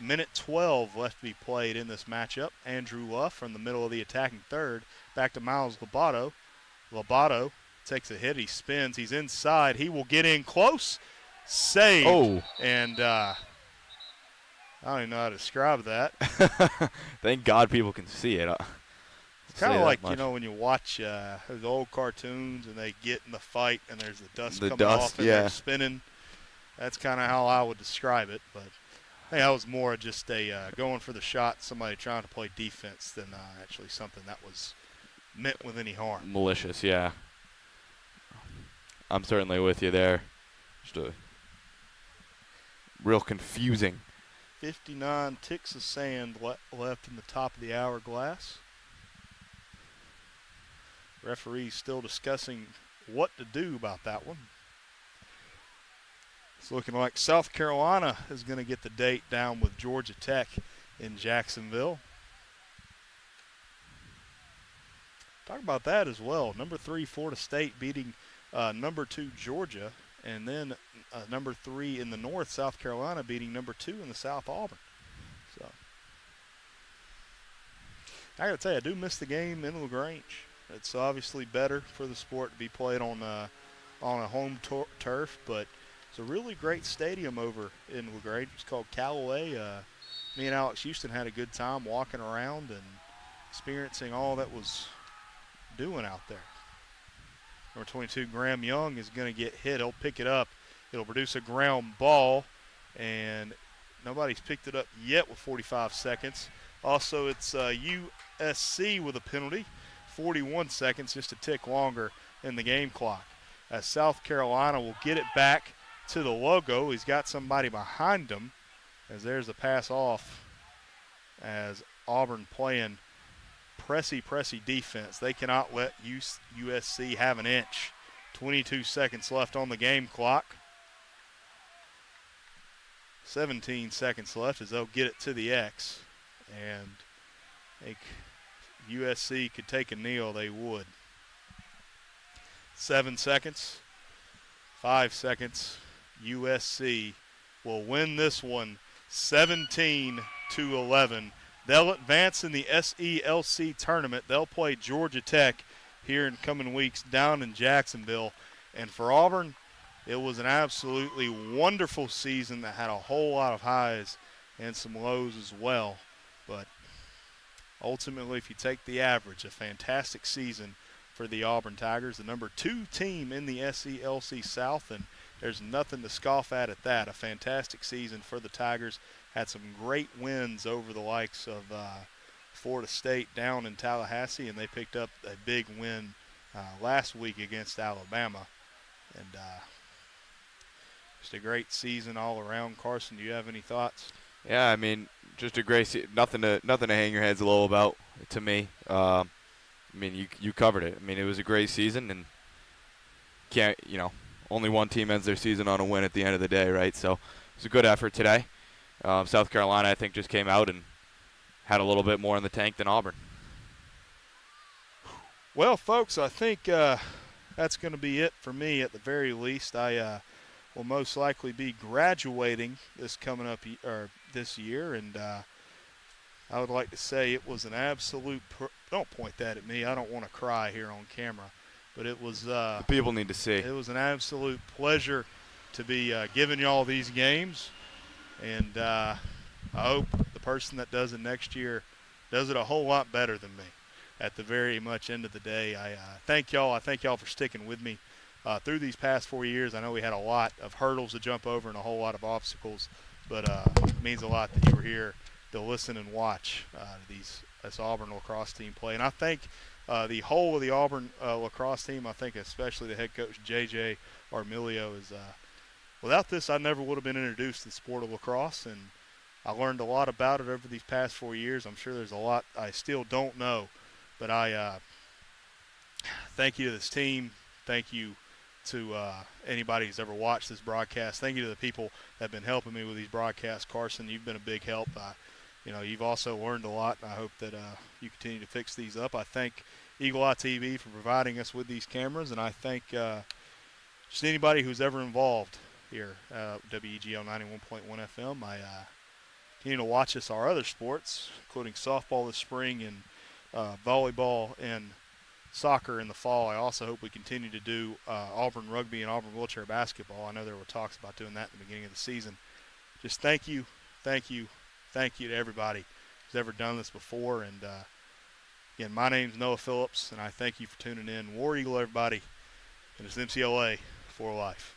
1:12 left to be played in this matchup. Andrew Luff from the middle of the attacking third. Back to Miles Lobato. Lobato takes a hit. He spins. He's inside. He will get in close. Saved. Oh. And I don't even know how to describe that. Thank God people can see it. It's kind of like, you know, when you watch those old cartoons and they get in the fight and there's the dust coming off and they're spinning. That's kind of how I would describe it. But I think that was more just a going for the shot, somebody trying to play defense than actually something that was meant with any harm. Malicious, yeah. I'm certainly with you there. Just a real confusing. 59 ticks of sand left in the top of the hourglass. Referee's still discussing what to do about that one. It's looking like South Carolina is going to get the date down with Georgia Tech in Jacksonville. Talk about that as well. Number 3 Florida State beating number 2 Georgia, and then number 3 in the north, South Carolina, beating number 2 in the south, Auburn. So I got to tell you, I do miss the game in LaGrange. It's obviously better for the sport to be played on a home turf, but it's a really great stadium over in LaGrange. It's called Callaway. Me and Alex Houston had a good time walking around and experiencing all that was doing out there. Number 22, Graham Young, is going to get hit. He'll pick it up. It'll produce a ground ball, and nobody's picked it up yet with 45 seconds. Also, it's USC with a penalty. 41 seconds, just a tick longer in the game clock. As South Carolina will get it back to the logo. He's got somebody behind him, as there's a pass off as Auburn playing pressy defense. They cannot let USC have an inch. 22 seconds left on the game clock. 17 seconds left as they'll get it to the X. And I think USC could take a kneel, they would. 7 seconds, 5 seconds. USC will win this one 17-11. They'll advance in the SELC Tournament. They'll play Georgia Tech here in coming weeks down in Jacksonville. And for Auburn, it was an absolutely wonderful season that had a whole lot of highs and some lows as well. But ultimately, if you take the average, a fantastic season for the Auburn Tigers, the number 2 team in the SELC South, and there's nothing to scoff at that. A fantastic season for the Tigers. Had some great wins over the likes of Florida State down in Tallahassee, and they picked up a big win last week against Alabama. And just a great season all around. Carson, do you have any thoughts? Yeah, I mean, just a great nothing to hang your heads low about to me. I mean, you covered it. I mean, it was a great season, and only one team ends their season on a win at the end of the day, right? So it was a good effort today. South Carolina, I think, just came out and had a little bit more in the tank than Auburn. Well, folks, I think that's going to be it for me at the very least. I will most likely be graduating this coming up this year, and I would like to say it was an absolute don't point that at me. I don't want to cry here on camera, but it was the people need to see. It was an absolute pleasure to be giving you all these games, and I hope the person that does it next year does it a whole lot better than me. At the very much end of the day, I thank y'all. I thank y'all for sticking with me through these past 4 years. I know we had a lot of hurdles to jump over and a whole lot of obstacles, but it means a lot that you were here to listen and watch this Auburn lacrosse team play. And I thank the whole of the Auburn lacrosse team. I think especially the head coach, J.J. Armilio, is without this, I never would have been introduced to the sport of lacrosse, and I learned a lot about it over these past 4 years. I'm sure there's a lot I still don't know, but I thank you to this team. Thank you to anybody who's ever watched this broadcast. Thank you to the people that have been helping me with these broadcasts. Carson, you've been a big help. You've also learned a lot, and I hope that you continue to fix these up. I thank Eagle Eye TV for providing us with these cameras, and I thank just anybody who's ever involved here at WEGL 91.1 FM. I continue to watch our other sports, including softball this spring and volleyball and soccer in the fall. I also hope we continue to do Auburn rugby and Auburn wheelchair basketball. I know there were talks about doing that in the beginning of the season. Just thank you to everybody who's ever done this before. And again, my name's Noah Phillips, and I thank you for tuning in. War Eagle, everybody, and it's MCLA for life.